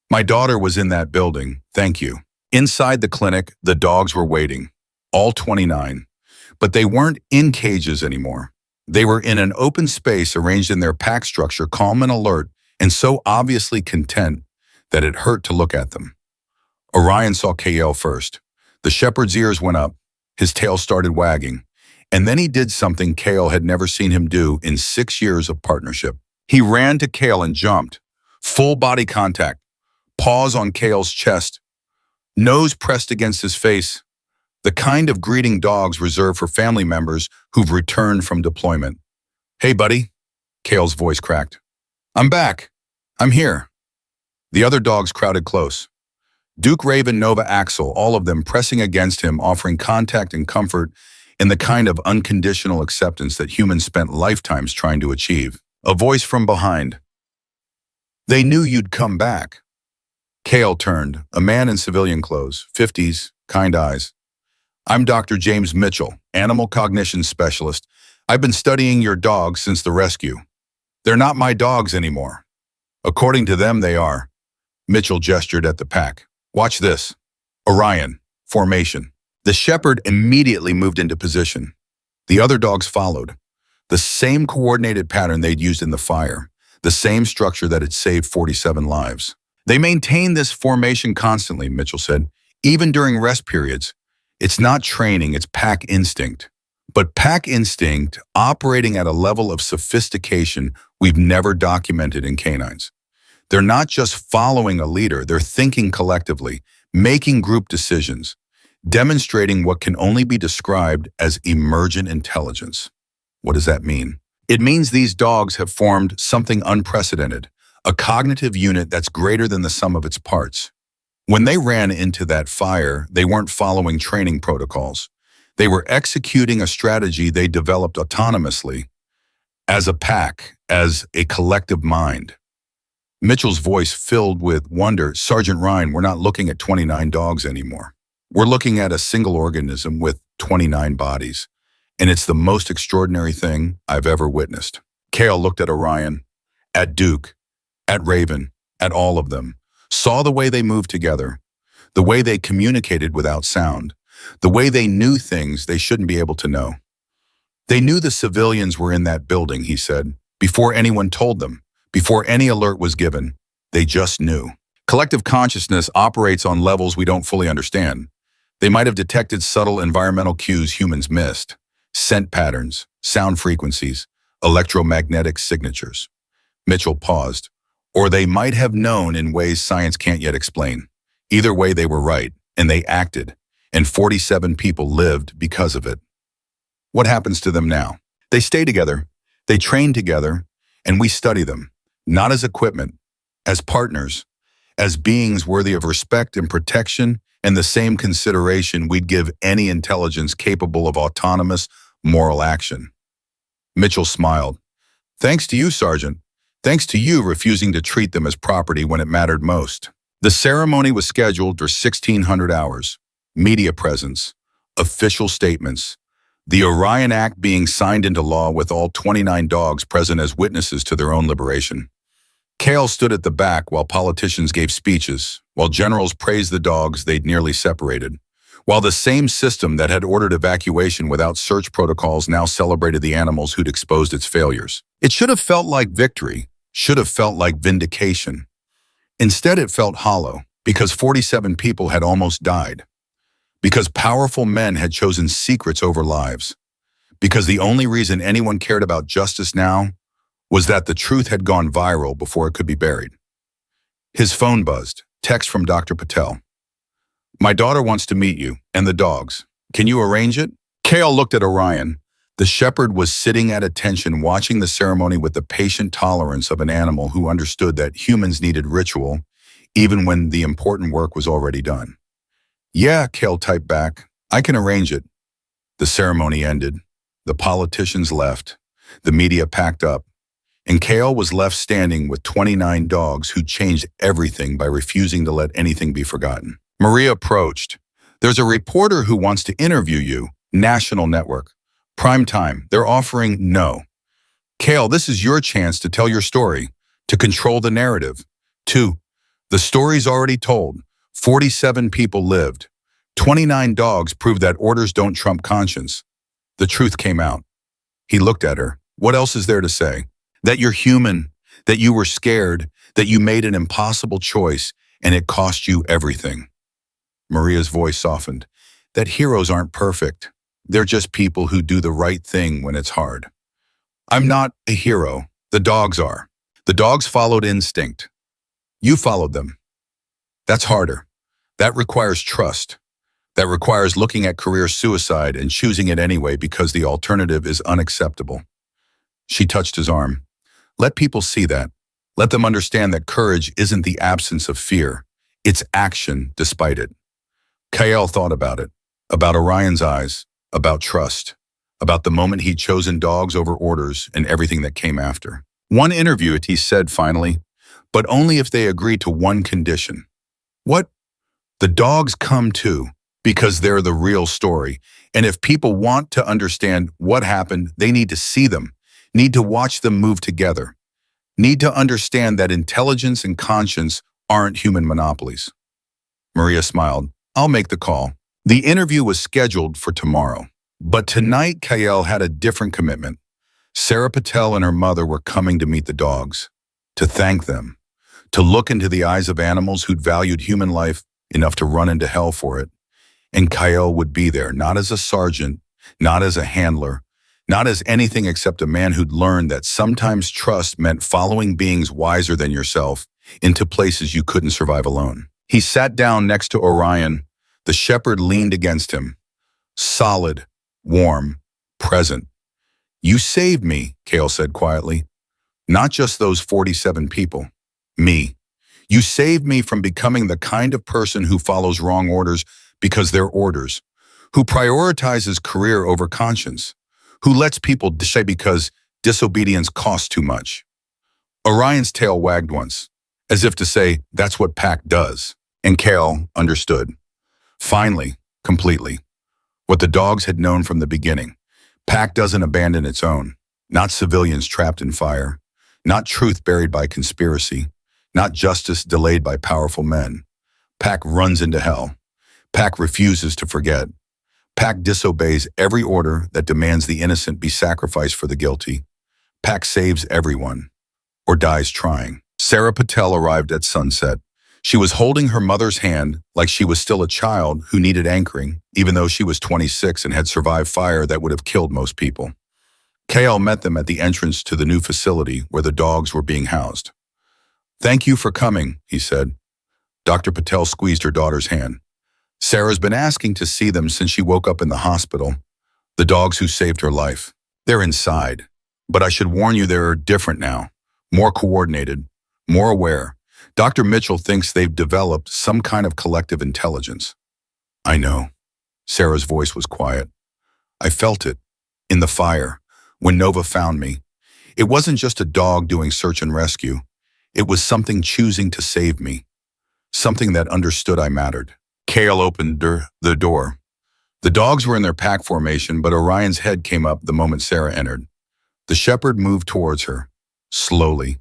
My daughter was in that building, thank you. Inside the clinic, the dogs were waiting. All 29. But they weren't in cages anymore. They were in an open space arranged in their pack structure, calm and alert, and so obviously content that it hurt to look at them. Orion saw Kael first. The shepherd's ears went up. His tail started wagging. And then he did something Kael had never seen him do in 6 years of partnership. He ran to Kael and jumped. Full body contact. Paws on Kael's chest. Nose pressed against his face. The kind of greeting dogs reserve for family members who've returned from deployment. Hey, buddy. Kael's voice cracked. I'm back. I'm here. The other dogs crowded close. Duke, Raven, Nova, Axel, all of them pressing against him, offering contact and comfort in the kind of unconditional acceptance that humans spent lifetimes trying to achieve. A voice from behind. They knew you'd come back. Kael turned, a man in civilian clothes, 50s, kind eyes. I'm Dr. James Mitchell, animal cognition specialist. I've been studying your dogs since the rescue. They're not my dogs anymore. According to them, they are. Mitchell gestured at the pack. Watch this. Orion, formation. The shepherd immediately moved into position. The other dogs followed. The same coordinated pattern they'd used in the fire, the same structure that had saved 47 lives. They maintain this formation constantly, Mitchell said, even during rest periods. It's not training, it's pack instinct. But pack instinct operating at a level of sophistication we've never documented in canines. They're not just following a leader, they're thinking collectively, making group decisions, demonstrating what can only be described as emergent intelligence. What does that mean? It means these dogs have formed something unprecedented, a cognitive unit that's greater than the sum of its parts. When they ran into that fire, they weren't following training protocols. They were executing a strategy they developed autonomously, as a pack, as a collective mind. Mitchell's voice filled with wonder. Sergeant Ryan, we're not looking at 29 dogs anymore. We're looking at a single organism with 29 bodies. And it's the most extraordinary thing I've ever witnessed. Kael looked at Orion, at Duke, at Raven, at all of them, saw the way they moved together, the way they communicated without sound, the way they knew things they shouldn't be able to know. They knew the civilians were in that building, he said, before anyone told them, before any alert was given. They just knew. Collective consciousness operates on levels we don't fully understand. They might have detected subtle environmental cues humans missed. Scent patterns, sound frequencies, electromagnetic signatures. Mitchell paused. Or they might have known in ways science can't yet explain. Either way, they were right, and they acted, and 47 people lived because of it. What happens to them now? They stay together, they train together, and we study them, not as equipment, as partners, as beings worthy of respect and protection and the same consideration we'd give any intelligence capable of autonomous, moral action. Mitchell smiled. Thanks to you, Sergeant. Thanks to you refusing to treat them as property when it mattered most. The ceremony was scheduled for 1600 hours. Media presence, official statements, the Orion Act being signed into law with all 29 dogs present as witnesses to their own liberation. Kael stood at the back while politicians gave speeches, while generals praised the dogs they'd nearly separated, while the same system that had ordered evacuation without search protocols now celebrated the animals who'd exposed its failures. It should have felt like victory, should have felt like vindication. Instead, it felt hollow, because 47 people had almost died, because powerful men had chosen secrets over lives, because the only reason anyone cared about justice now was that the truth had gone viral before it could be buried. His phone buzzed, text from Dr. Patel. My daughter wants to meet you, and the dogs. Can you arrange it? Kael looked at Orion. The shepherd was sitting at attention watching the ceremony with the patient tolerance of an animal who understood that humans needed ritual, even when the important work was already done. Yeah, Kael typed back. I can arrange it. The ceremony ended. The politicians left. The media packed up. And Kael was left standing with 29 dogs who changed everything by refusing to let anything be forgotten. Maria approached. There's a reporter who wants to interview you. National network. Prime time. They're offering no. Kael, this is your chance to tell your story, to control the narrative. 2. The story's already told. 47 people lived. 29 dogs proved that orders don't trump conscience. The truth came out. He looked at her. What else is there to say? That you're human, that you were scared, that you made an impossible choice, and it cost you everything. Maria's voice softened. That heroes aren't perfect. They're just people who do the right thing when it's hard. I'm not a hero. The dogs are. The dogs followed instinct. You followed them. That's harder. That requires trust. That requires looking at career suicide and choosing it anyway because the alternative is unacceptable. She touched his arm. Let people see that. Let them understand that courage isn't the absence of fear. It's action despite it. Kael thought about it, about Orion's eyes, about trust, about the moment he'd chosen dogs over orders and everything that came after. One interviewee said finally, but only if they agree to one condition. What? The dogs come too, because they're the real story. And if people want to understand what happened, they need to see them, need to watch them move together, need to understand that intelligence and conscience aren't human monopolies. Maria smiled. I'll make the call. The interview was scheduled for tomorrow. But tonight, Kael had a different commitment. Sarah Patel and her mother were coming to meet the dogs, to thank them, to look into the eyes of animals who'd valued human life enough to run into hell for it. And Kael would be there, not as a sergeant, not as a handler, not as anything except a man who'd learned that sometimes trust meant following beings wiser than yourself into places you couldn't survive alone. He sat down next to Orion. The shepherd leaned against him. Solid, warm, present. You saved me, Kael said quietly. Not just those 47 people. Me. You saved me from becoming the kind of person who follows wrong orders because they're orders, who prioritizes career over conscience, who lets people say because disobedience costs too much. Orion's tail wagged once, as if to say, that's what Pack does. And Kael understood. Finally, completely. What the dogs had known from the beginning. Pack doesn't abandon its own. Not civilians trapped in fire. Not truth buried by conspiracy. Not justice delayed by powerful men. Pack runs into hell. Pack refuses to forget. Pack disobeys every order that demands the innocent be sacrificed for the guilty. Pack saves everyone, or dies trying. Sarah Patel arrived at sunset. She was holding her mother's hand like she was still a child who needed anchoring, even though she was 26 and had survived fire that would have killed most people. Kael met them at the entrance to the new facility where the dogs were being housed. Thank you for coming, he said. Dr. Patel squeezed her daughter's hand. Sarah's been asking to see them since she woke up in the hospital. The dogs who saved her life. They're inside. But I should warn you they're different now. More coordinated. More aware. Dr. Mitchell thinks they've developed some kind of collective intelligence. I know. Sarah's voice was quiet. I felt it. In the fire. When Nova found me. It wasn't just a dog doing search and rescue. It was something choosing to save me. Something that understood I mattered. Kael opened the door. The dogs were in their pack formation, but Orion's head came up the moment Sarah entered. The shepherd moved towards her. Slowly.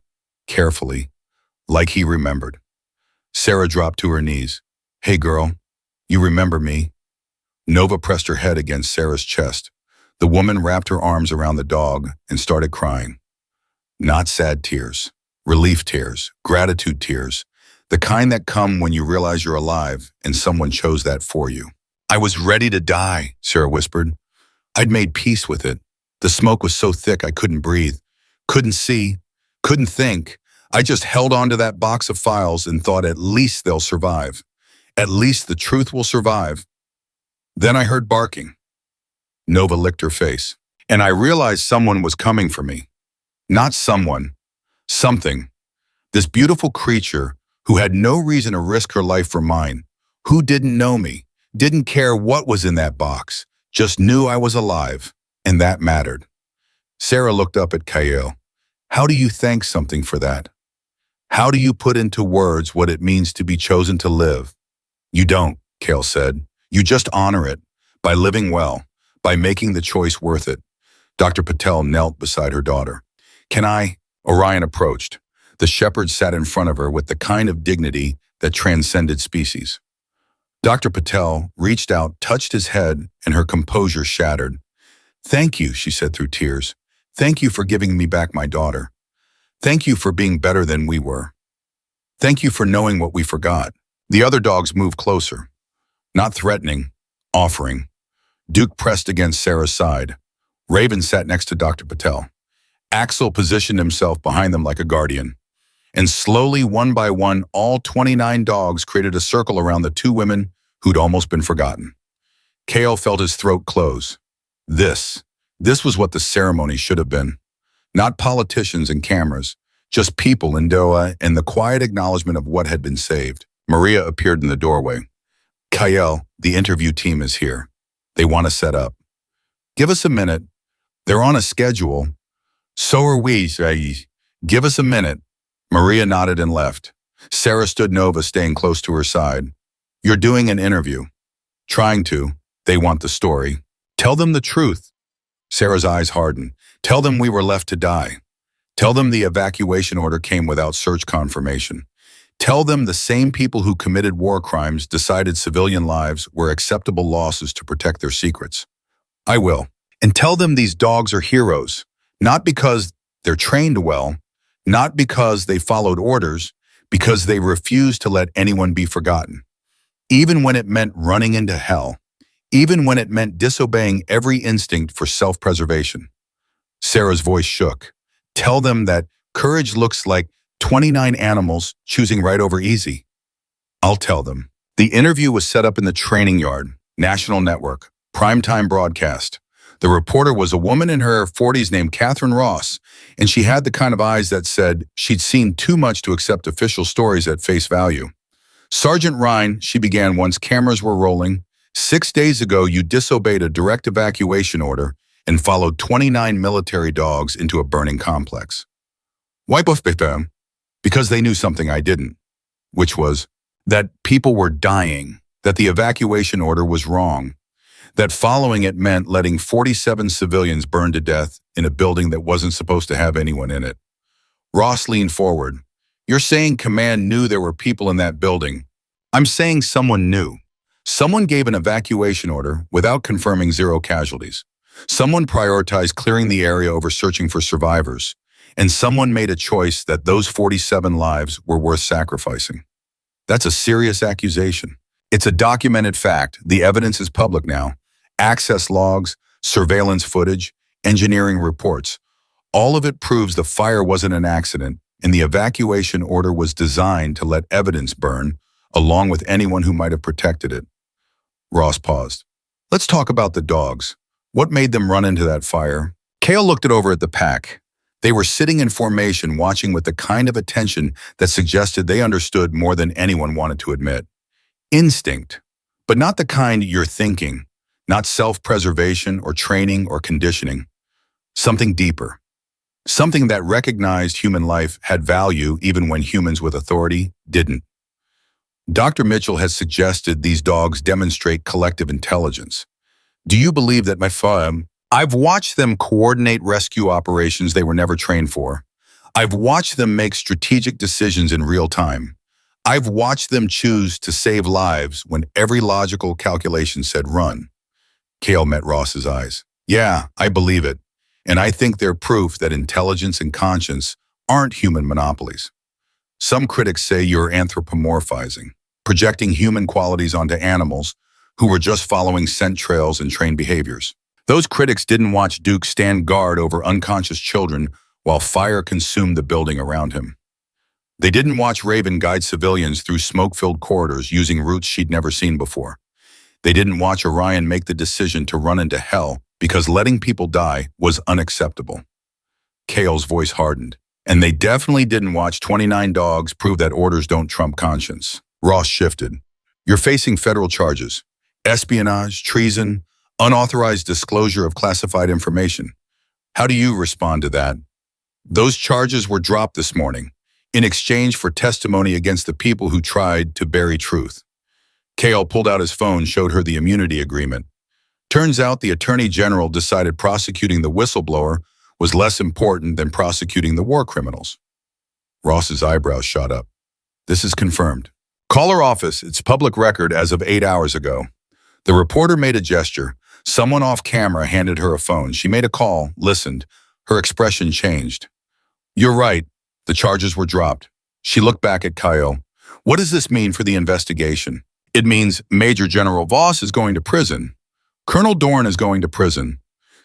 Carefully. Like he remembered. Sarah dropped to her knees. Hey girl, you remember me? Nova pressed her head against Sarah's chest. The woman wrapped her arms around the dog and started crying. Not sad tears, relief tears, gratitude tears, the kind that come when you realize you're alive and someone chose that for you. I was ready to die, Sarah whispered. I'd made peace with it. The smoke was so thick I couldn't breathe, couldn't see, couldn't think. I just held onto that box of files and thought at least they'll survive. At least the truth will survive. Then I heard barking. Nova licked her face. And I realized someone was coming for me. Not someone, something. This beautiful creature who had no reason to risk her life for mine, who didn't know me, didn't care what was in that box, just knew I was alive, and that mattered. Sarah looked up at Kael. How do you thank something for that? How do you put into words what it means to be chosen to live? You don't, Kael said. You just honor it, by living well, by making the choice worth it. Dr. Patel knelt beside her daughter. Can I? Orion approached. The shepherd sat in front of her with the kind of dignity that transcended species. Dr. Patel reached out, touched his head, and her composure shattered. Thank you, she said through tears. Thank you for giving me back my daughter. Thank you for being better than we were. Thank you for knowing what we forgot. The other dogs moved closer. Not threatening, offering. Duke pressed against Sarah's side. Raven sat next to Dr. Patel. Axel positioned himself behind them like a guardian. And slowly, one by one, all 29 dogs created a circle around the two women who'd almost been forgotten. Kael felt his throat close. This was what the ceremony should have been. Not politicians and cameras, just people in Doha and the quiet acknowledgement of what had been saved. Maria appeared in the doorway. Kael, the interview team is here. They want to set up. Give us a minute. They're on a schedule. So are we, Give us a minute. Maria nodded and left. Sarah stood Nova, staying close to her side. You're doing an interview. Trying to. They want the story. Tell them the truth. Sarah's eyes hardened. Tell them we were left to die. Tell them the evacuation order came without search confirmation. Tell them the same people who committed war crimes decided civilian lives were acceptable losses to protect their secrets. I will. And tell them these dogs are heroes, not because they're trained well, not because they followed orders, because they refused to let anyone be forgotten. Even when it meant running into hell, even when it meant disobeying every instinct for self-preservation. Sarah's voice shook. Tell them that courage looks like 29 animals choosing right over easy. I'll tell them. The interview was set up in the training yard, national network, primetime broadcast. The reporter was a woman in her 40s named Catherine Ross, and she had the kind of eyes that said she'd seen too much to accept official stories at face value. Sergeant Ryan, she began once cameras were rolling. 6 days ago, you disobeyed a direct evacuation order and followed 29 military dogs into a burning complex. Wipe off them, because they knew something I didn't, which was that people were dying, that the evacuation order was wrong, that following it meant letting 47 civilians burn to death in a building that wasn't supposed to have anyone in it. Ross leaned forward. You're saying command knew there were people in that building. I'm saying someone knew. Someone gave an evacuation order without confirming 0 casualties. Someone prioritized clearing the area over searching for survivors. And someone made a choice that those 47 lives were worth sacrificing. That's a serious accusation. It's a documented fact. The evidence is public now. Access logs, surveillance footage, engineering reports. All of it proves the fire wasn't an accident, and the evacuation order was designed to let evidence burn, along with anyone who might have protected it. Ross paused. Let's talk about the dogs. What made them run into that fire? Kael looked it over at the pack. They were sitting in formation, watching with the kind of attention that suggested they understood more than anyone wanted to admit. Instinct, but not the kind you're thinking, not self-preservation or training or conditioning. Something deeper. Something that recognized human life had value even when humans with authority didn't. Dr. Mitchell has suggested these dogs demonstrate collective intelligence. Do you believe that my firm? I've watched them coordinate rescue operations they were never trained for. I've watched them make strategic decisions in real time. I've watched them choose to save lives when every logical calculation said run. Kael met Ross's eyes. Yeah, I believe it. And I think they're proof that intelligence and conscience aren't human monopolies. Some critics say you're anthropomorphizing, projecting human qualities onto animals who were just following scent trails and trained behaviors. Those critics didn't watch Duke stand guard over unconscious children while fire consumed the building around him. They didn't watch Raven guide civilians through smoke-filled corridors using routes she'd never seen before. They didn't watch Orion make the decision to run into hell because letting people die was unacceptable. Kael's voice hardened. And they definitely didn't watch 29 Dogs prove that orders don't trump conscience. Ross shifted. You're facing federal charges. Espionage, treason, unauthorized disclosure of classified information. How do you respond to that? Those charges were dropped this morning in exchange for testimony against the people who tried to bury truth. Kael pulled out his phone, showed her the immunity agreement. Turns out the Attorney General decided prosecuting the whistleblower was less important than prosecuting the war criminals. Ross's eyebrows shot up. This is confirmed. Call her office. It's public record as of 8 hours ago. The reporter made a gesture. Someone off camera handed her a phone. She made a call, listened. Her expression changed. You're right. The charges were dropped. She looked back at Kael. What does this mean for the investigation? It means Major General Voss is going to prison. Colonel Dorn is going to prison.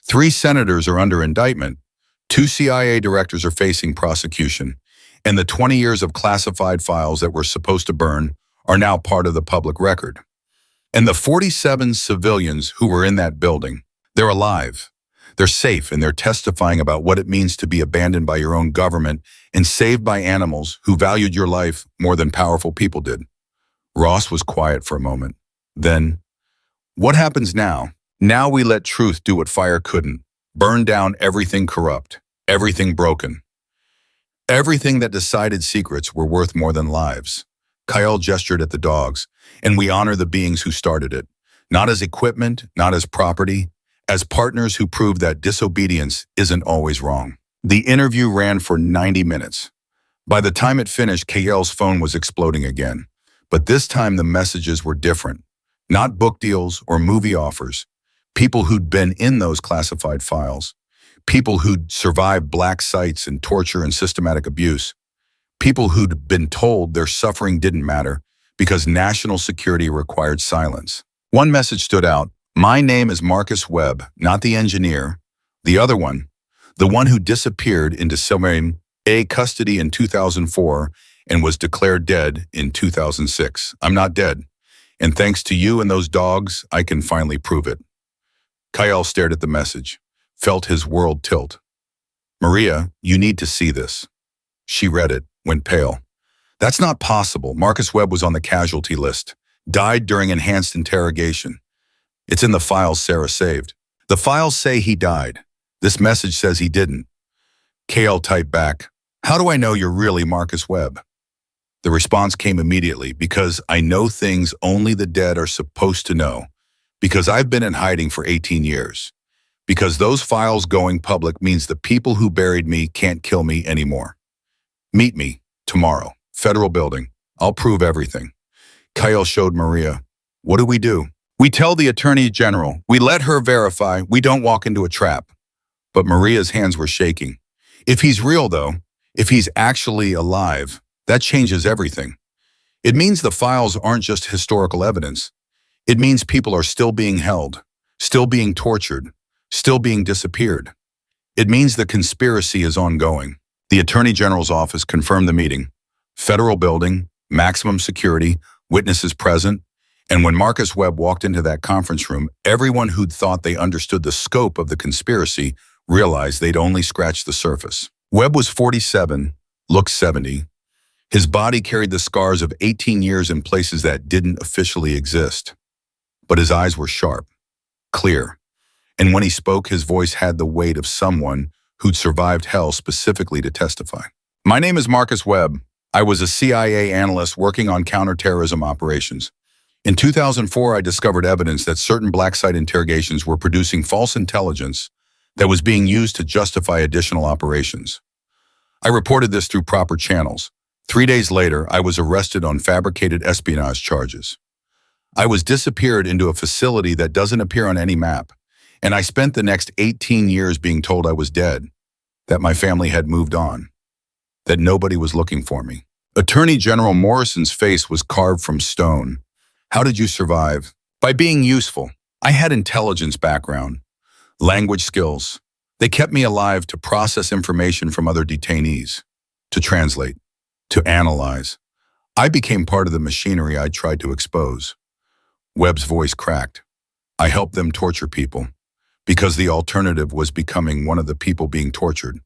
3 senators are under indictment. 2 CIA directors are facing prosecution. And the 20 years of classified files that were supposed to burn are now part of the public record. And the 47 civilians who were in that building, they're alive. They're safe, and they're testifying about what it means to be abandoned by your own government and saved by animals who valued your life more than powerful people did. Ross was quiet for a moment. Then, what happens now? Now we let truth do what fire couldn't. Burn down everything corrupt, everything broken. Everything that decided secrets were worth more than lives. Kael gestured at the dogs, and we honor the beings who started it. Not as equipment, not as property, as partners who proved that disobedience isn't always wrong. The interview ran for 90 minutes. By the time it finished, Kael's phone was exploding again. But this time the messages were different. Not book deals or movie offers. People who'd been in those classified files. People who'd survived black sites and torture and systematic abuse. People who'd been told their suffering didn't matter because national security required silence. One message stood out. My name is Marcus Webb, not the engineer. The other one, the one who disappeared into CIA custody in 2004 and was declared dead in 2006. I'm not dead. And thanks to you and those dogs, I can finally prove it. Kael stared at the message, felt his world tilt. Maria, you need to see this. She read it, went pale. That's not possible. Marcus Webb was on the casualty list. Died during enhanced interrogation. It's in the files Sarah saved. The files say he died. This message says he didn't. Kael typed back, how do I know you're really Marcus Webb? The response came immediately, because I know things only the dead are supposed to know. Because I've been in hiding for 18 years. Because those files going public means the people who buried me can't kill me anymore. Meet me tomorrow, Federal Building. I'll prove everything. Kael showed Maria. What do? We tell the Attorney General. We let her verify. We don't walk into a trap. But Maria's hands were shaking. If he's real, though, if he's actually alive, that changes everything. It means the files aren't just historical evidence. It means people are still being held, still being tortured, still being disappeared. It means the conspiracy is ongoing. The Attorney General's office confirmed the meeting. Federal Building, maximum security, witnesses present. And when Marcus Webb walked into that conference room, everyone who'd thought they understood the scope of the conspiracy realized they'd only scratched the surface. Webb was 47, looked 70. His body carried the scars of 18 years in places that didn't officially exist. But his eyes were sharp, clear. And when he spoke, his voice had the weight of someone who'd survived hell specifically to testify. My name is Marcus Webb. I was a CIA analyst working on counterterrorism operations. In 2004, I discovered evidence that certain black site interrogations were producing false intelligence that was being used to justify additional operations. I reported this through proper channels. 3 days later, I was arrested on fabricated espionage charges. I was disappeared into a facility that doesn't appear on any map, and I spent the next 18 years being told I was dead, that my family had moved on, that nobody was looking for me. Attorney General Morrison's face was carved from stone. How did you survive? By being useful. I had intelligence background, language skills. They kept me alive to process information from other detainees, to translate, to analyze. I became part of the machinery I tried to expose. Webb's voice cracked. I helped them torture people, because the alternative was becoming one of the people being tortured.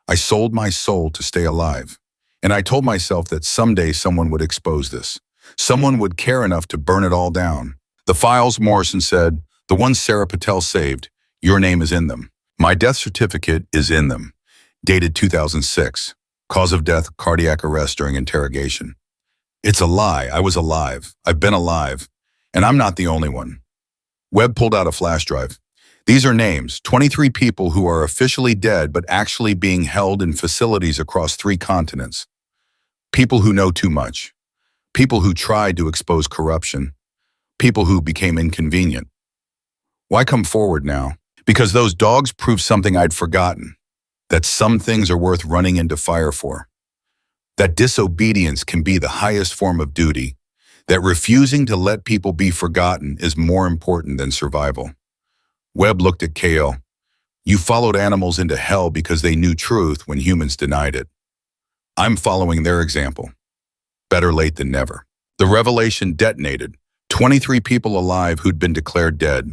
I sold my soul to stay alive. And I told myself that someday someone would expose this. Someone would care enough to burn it all down. The files, Morrison said, the ones Sarah Patel saved, your name is in them. My death certificate is in them. Dated 2006. Cause of death, cardiac arrest during interrogation. It's a lie. I was alive. I've been alive. And I'm not the only one. Webb pulled out a flash drive. These are names, 23 people who are officially dead but actually being held in facilities across 3 continents. People who know too much. People who tried to expose corruption. People who became inconvenient. Why come forward now? Because those dogs proved something I'd forgotten. That some things are worth running into fire for. That disobedience can be the highest form of duty. That refusing to let people be forgotten is more important than survival. Webb looked at Kael. You followed animals into hell because they knew truth when humans denied it. I'm following their example. Better late than never. The revelation detonated. 23 people alive who'd been declared dead.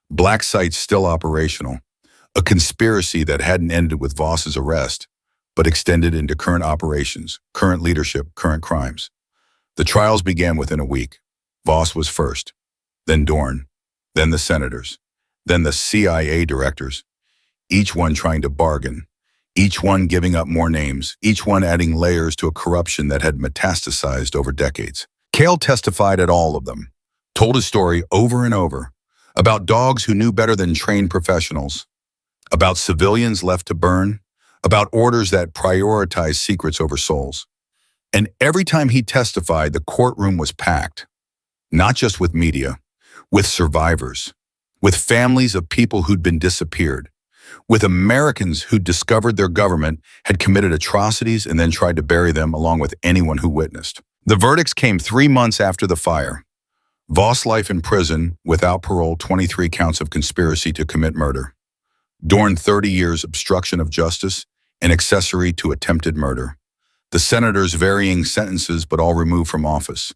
Black sites still operational. A conspiracy that hadn't ended with Voss's arrest, but extended into current operations, current leadership, current crimes. The trials began within a week. Voss was first, then Dorn, then the senators, then the CIA directors, each one trying to bargain, each one giving up more names, each one adding layers to a corruption that had metastasized over decades. Kael testified at all of them, told his story over and over, about dogs who knew better than trained professionals, about civilians left to burn, about orders that prioritized secrets over souls. And every time he testified, the courtroom was packed, not just with media, with survivors, with families of people who'd been disappeared, with Americans who'd discovered their government had committed atrocities and then tried to bury them along with anyone who witnessed. The verdicts came 3 months after the fire. Voss life in prison, without parole, 23 counts of conspiracy to commit murder. Dorn 30 years obstruction of justice and accessory to attempted murder. The senators varying sentences but all removed from office.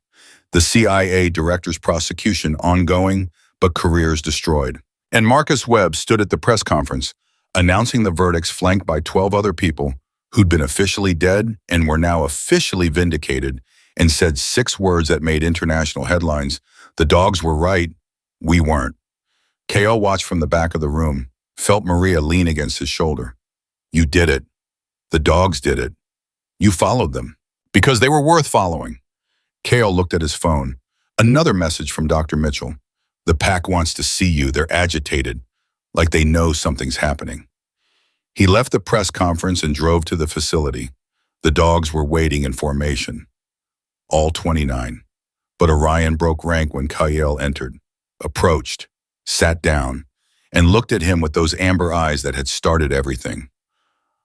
The CIA director's prosecution ongoing but careers destroyed. And Marcus Webb stood at the press conference announcing the verdicts flanked by 12 other people who'd been officially dead and were now officially vindicated and said 6 words that made international headlines. The dogs were right, we weren't. Kael watched from the back of the room, felt Maria lean against his shoulder. You did it. The dogs did it. You followed them. Because they were worth following. Kael looked at his phone. Another message from Dr. Mitchell. The pack wants to see you. They're agitated, like they know something's happening. He left the press conference and drove to the facility. The dogs were waiting in formation. All 29. But Orion broke rank when Kael entered, approached, sat down, and looked at him with those amber eyes that had started everything.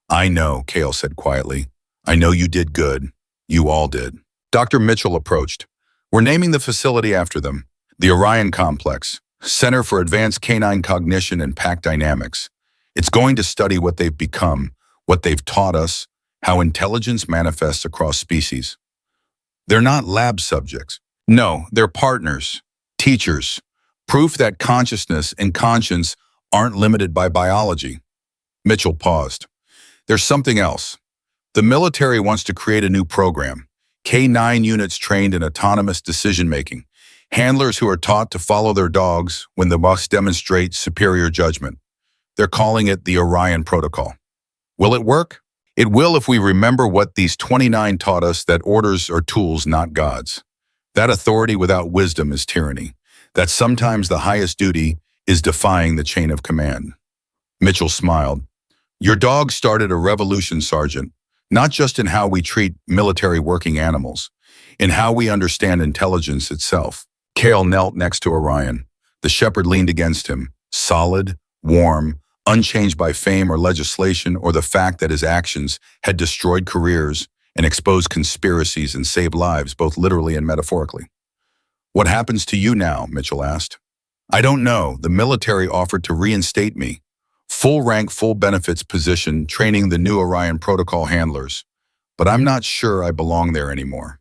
I know, Kael said quietly. I know you did good. You all did. Dr. Mitchell approached. We're naming the facility after them. The Orion Complex, Center for Advanced Canine Cognition and Pack Dynamics. It's going to study what they've become, what they've taught us, how intelligence manifests across species. They're not lab subjects. No, they're partners, teachers, proof that consciousness and conscience aren't limited by biology. Mitchell paused. There's something else. The military wants to create a new program. K9 units trained in autonomous decision-making. Handlers who are taught to follow their dogs when they must demonstrate superior judgment. They're calling it the Orion Protocol. Will it work? It will if we remember what these 29 taught us, that orders are tools, not gods. That authority without wisdom is tyranny. That sometimes the highest duty is defying the chain of command. Mitchell smiled. Your dog started a revolution, Sergeant, not just in how we treat military working animals, in how we understand intelligence itself. Kael knelt next to Orion. The shepherd leaned against him, solid, warm, unchanged by fame or legislation or the fact that his actions had destroyed careers and exposed conspiracies and saved lives, both literally and metaphorically. What happens to you now? Mitchell asked. I don't know. The military offered to reinstate me. Full rank, full benefits position, training the new Orion Protocol handlers. But I'm not sure I belong there anymore.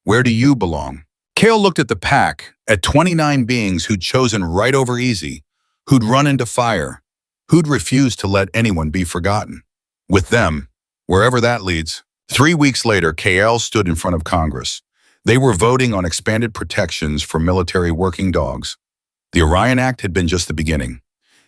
Where do you belong? Kael looked at the pack, at 29 beings who'd chosen right over easy, who'd run into fire, who'd refuse to let anyone be forgotten. With them, wherever that leads. 3 weeks later, Kael stood in front of Congress. They were voting on expanded protections for military working dogs. The Orion Act had been just the beginning.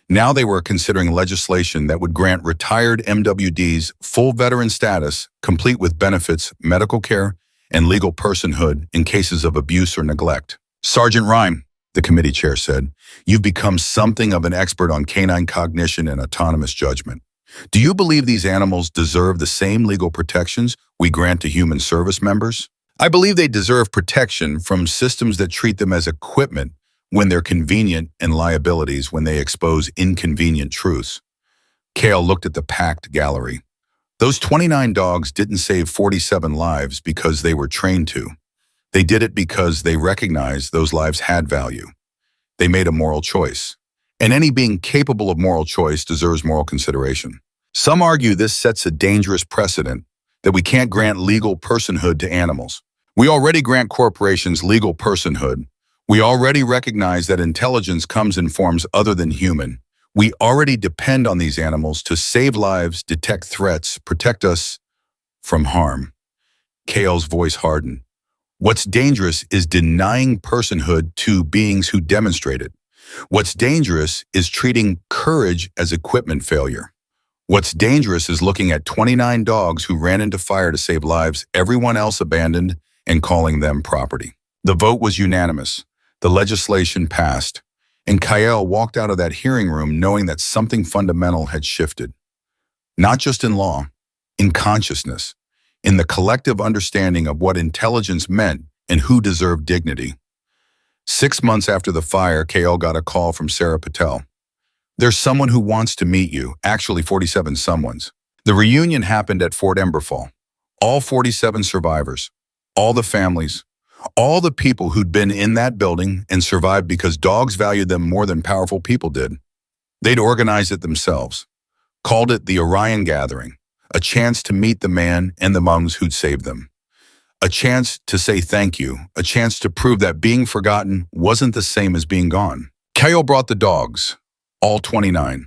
Now they were considering legislation that would grant retired MWDs full veteran status, complete with benefits, medical care, and legal personhood in cases of abuse or neglect. Sergeant Kael, the committee chair said, you've become something of an expert on canine cognition and autonomous judgment. Do you believe these animals deserve the same legal protections we grant to human service members? I believe they deserve protection from systems that treat them as equipment when they're convenient and liabilities when they expose inconvenient truths. Kael looked at the packed gallery. Those 29 dogs didn't save 47 lives because they were trained to. They did it because they recognized those lives had value. They made a moral choice. And any being capable of moral choice deserves moral consideration. Some argue this sets a dangerous precedent that we can't grant legal personhood to animals. We already grant corporations legal personhood. We already recognize that intelligence comes in forms other than human. We already depend on these animals to save lives, detect threats, protect us from harm. Kael's voice hardened. What's dangerous is denying personhood to beings who demonstrate it. What's dangerous is treating courage as equipment failure. What's dangerous is looking at 29 dogs who ran into fire to save lives everyone else abandoned and calling them property. The vote was unanimous. The legislation passed, and Kael walked out of that hearing room knowing that something fundamental had shifted. Not just in law, in consciousness, in the collective understanding of what intelligence meant and who deserved dignity. 6 months after the fire, Kael got a call from Sarah Patel. There's someone who wants to meet you, actually 47 someones. The reunion happened at Fort Emberfall. All 47 survivors, all the families, all the people who'd been in that building and survived because dogs valued them more than powerful people did. They'd organized it themselves, called it the Orion Gathering, a chance to meet the man and the monks who'd saved them. A chance to say thank you, a chance to prove that being forgotten wasn't the same as being gone. Kael brought the dogs, all 29.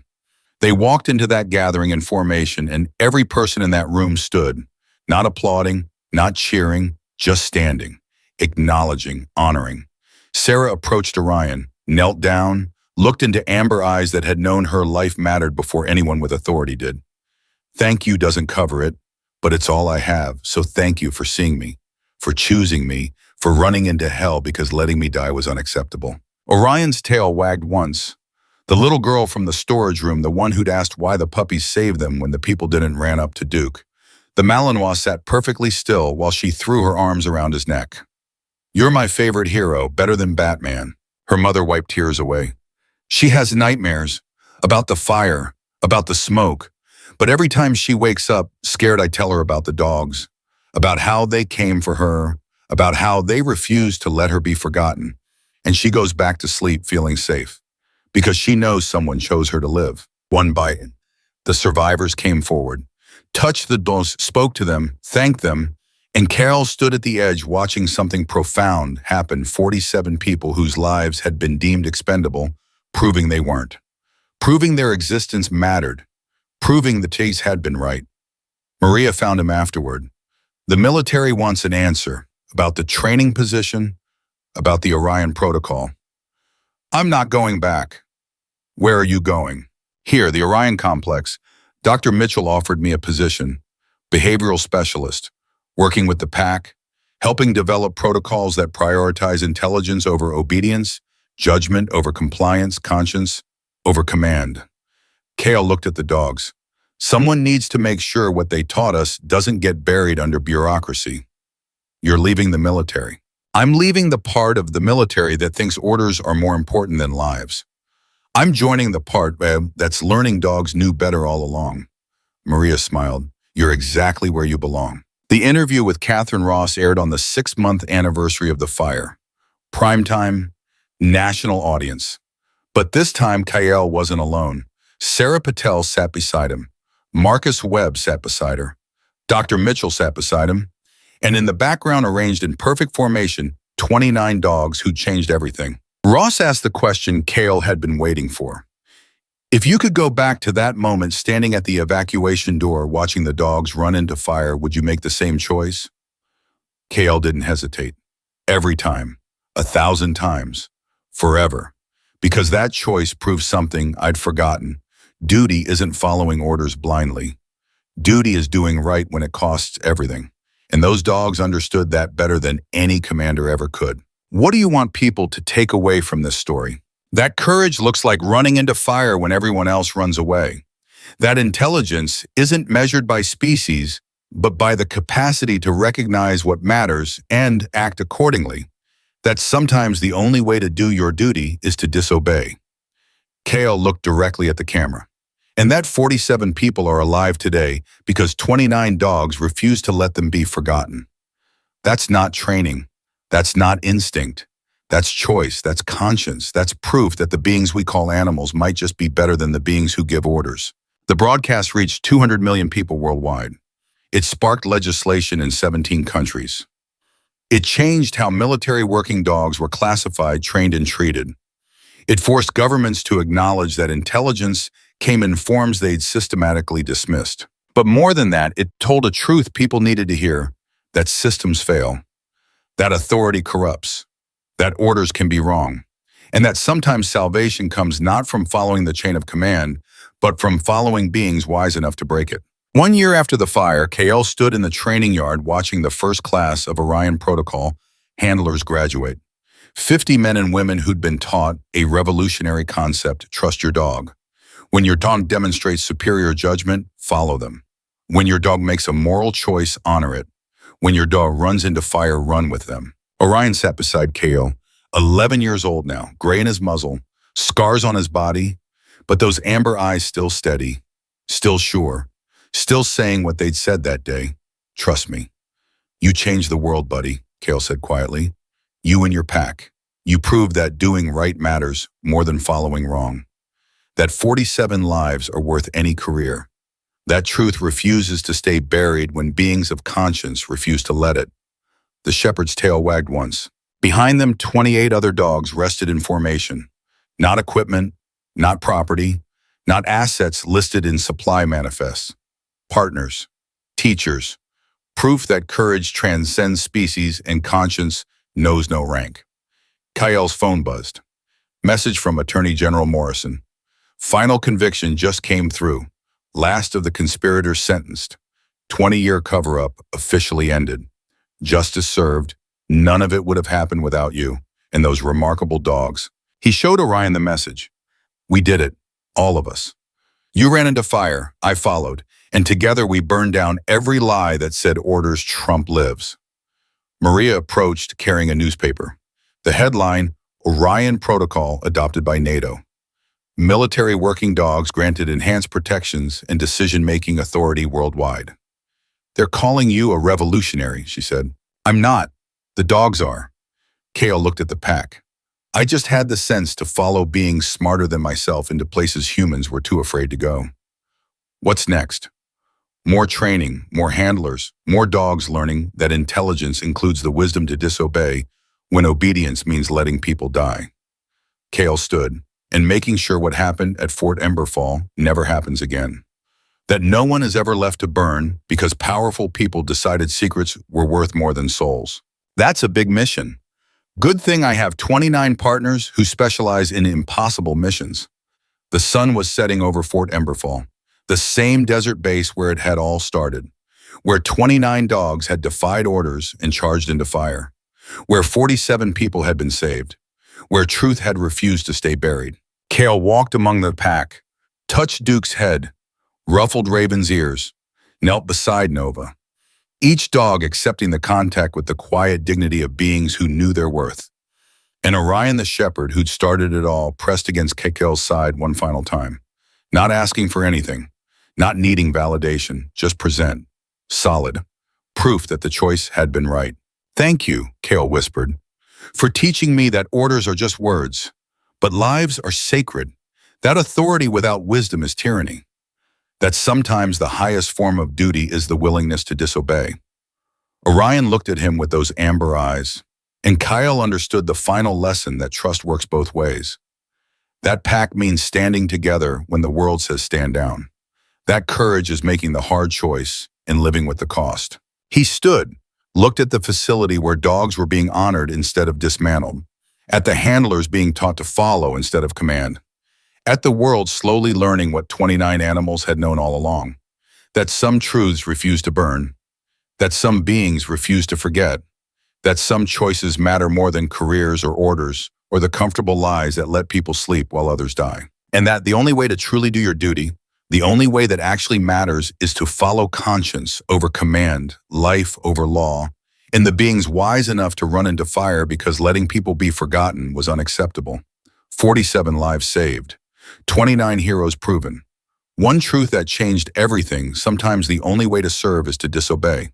They walked into that gathering in formation, and every person in that room stood, not applauding, not cheering, just standing, acknowledging, honoring. Sarah approached Orion, knelt down, looked into amber eyes that had known her life mattered before anyone with authority did. Thank you doesn't cover it, but it's all I have, so thank you for seeing me, for choosing me, for running into hell because letting me die was unacceptable. Orion's tail wagged once. The little girl from the storage room, the one who'd asked why the puppies saved them when the people didn't, ran up to Duke. The Malinois sat perfectly still while she threw her arms around his neck. You're my favorite hero, better than Batman. Her mother wiped tears away. She has nightmares about the fire, about the smoke. But every time she wakes up, scared, I tell her about the dogs, about how they came for her, about how they refused to let her be forgotten. And she goes back to sleep feeling safe, because she knows someone chose her to live. One by one, the survivors came forward, touched the dogs, spoke to them, thanked them, and Kael stood at the edge watching something profound happen. 47 people whose lives had been deemed expendable, proving they weren't, proving their existence mattered, proving the case had been right. Maria found him afterward. The military wants an answer about the training position, about the Orion protocol. I'm not going back. Where are you going? Here, the Orion complex. Dr. Mitchell offered me a position, behavioral specialist, working with the pack, helping develop protocols that prioritize intelligence over obedience, judgment over compliance, conscience over command. Kael looked at the dogs. Someone needs to make sure what they taught us doesn't get buried under bureaucracy. You're leaving the military. I'm leaving the part of the military that thinks orders are more important than lives. I'm joining the part that's learning dogs knew better all along. Maria smiled. You're exactly where you belong. The interview with Catherine Ross aired on the 6-month anniversary of the fire. Primetime, national audience. But this time, Kael wasn't alone. Sarah Patel sat beside him. Marcus Webb sat beside her. Dr. Mitchell sat beside him. And in the background, arranged in perfect formation, 29 dogs who changed everything. Ross asked the question Kael had been waiting for. If you could go back to that moment standing at the evacuation door watching the dogs run into fire, would you make the same choice? Kael didn't hesitate. Every time. 1,000 times. Forever. Because that choice proves something I'd forgotten. Duty isn't following orders blindly. Duty is doing right when it costs everything. And those dogs understood that better than any commander ever could. What do you want people to take away from this story? That courage looks like running into fire when everyone else runs away. That intelligence isn't measured by species, but by the capacity to recognize what matters and act accordingly. That sometimes the only way to do your duty is to disobey. Kael looked directly at the camera. And that 47 people are alive today because 29 dogs refused to let them be forgotten. That's not training. That's not instinct. That's choice. That's conscience. That's proof that the beings we call animals might just be better than the beings who give orders. The broadcast reached 200 million people worldwide. It sparked legislation in 17 countries. It changed how military working dogs were classified, trained, and treated. It forced governments to acknowledge that intelligence came in forms they'd systematically dismissed. But more than that, it told a truth people needed to hear, that systems fail, that authority corrupts, that orders can be wrong, and that sometimes salvation comes not from following the chain of command, but from following beings wise enough to break it. 1 year after the fire, Kael stood in the training yard watching the first class of Orion Protocol handlers graduate. 50 men and women who'd been taught a revolutionary concept: trust your dog. When your dog demonstrates superior judgment, follow them. When your dog makes a moral choice, honor it. When your dog runs into fire, run with them. Orion sat beside Kael, 11 years old now, gray in his muzzle, scars on his body, but those amber eyes still steady, still sure, still saying what they'd said that day. Trust me. You changed the world, buddy, Kael said quietly. You and your pack. You proved that doing right matters more than following wrong. That 47 lives are worth any career. That truth refuses to stay buried when beings of conscience refuse to let it. The shepherd's tail wagged once. Behind them, 28 other dogs rested in formation. Not equipment, not property, not assets listed in supply manifests. Partners, teachers, proof that courage transcends species and conscience knows no rank. Kael's phone buzzed. Message from Attorney General Morrison. Final conviction just came through. Last of the conspirators sentenced. 20-year cover-up officially ended. Justice served. None of it would have happened without you and those remarkable dogs. He showed Orion the message. We did it, all of us. You ran into fire, I followed, and together we burned down every lie that said orders trump lives. Maria approached carrying a newspaper. The headline, Orion Protocol adopted by NATO. Military working dogs granted enhanced protections and decision-making authority worldwide. They're calling you a revolutionary, she said. I'm not. The dogs are. Kael looked at the pack. I just had the sense to follow beings smarter than myself into places humans were too afraid to go. What's next? More training, more handlers, more dogs learning that intelligence includes the wisdom to disobey when obedience means letting people die. Kael stood, and making sure what happened at Fort Emberfall never happens again. That no one is ever left to burn because powerful people decided secrets were worth more than souls. That's a big mission. Good thing I have 29 partners who specialize in impossible missions. The sun was setting over Fort Emberfall, the same desert base where it had all started, where 29 dogs had defied orders and charged into fire, where 47 people had been saved, where truth had refused to stay buried. Kael walked among the pack, touched Duke's head, ruffled Raven's ears, knelt beside Nova, each dog accepting the contact with the quiet dignity of beings who knew their worth. And Orion the shepherd, who'd started it all, pressed against Kael's side one final time, not asking for anything, not needing validation, just present, solid, proof that the choice had been right. Thank you, Kael whispered, for teaching me that orders are just words, but lives are sacred, that authority without wisdom is tyranny, that sometimes the highest form of duty is the willingness to disobey. Orion looked at him with those amber eyes, and Kael understood the final lesson that trust works both ways. That pact means standing together when the world says stand down. That courage is making the hard choice and living with the cost. He stood, looked at the facility where dogs were being honored instead of dismantled, at the handlers being taught to follow instead of command, at the world slowly learning what 29 animals had known all along, that some truths refuse to burn, that some beings refuse to forget, that some choices matter more than careers or orders, or the comfortable lies that let people sleep while others die. And that the only way to truly do your duty, the only way that actually matters, is to follow conscience over command, life over law, and the beings wise enough to run into fire because letting people be forgotten was unacceptable. 47 lives saved. 29 heroes proven. One truth that changed everything: sometimes the only way to serve is to disobey.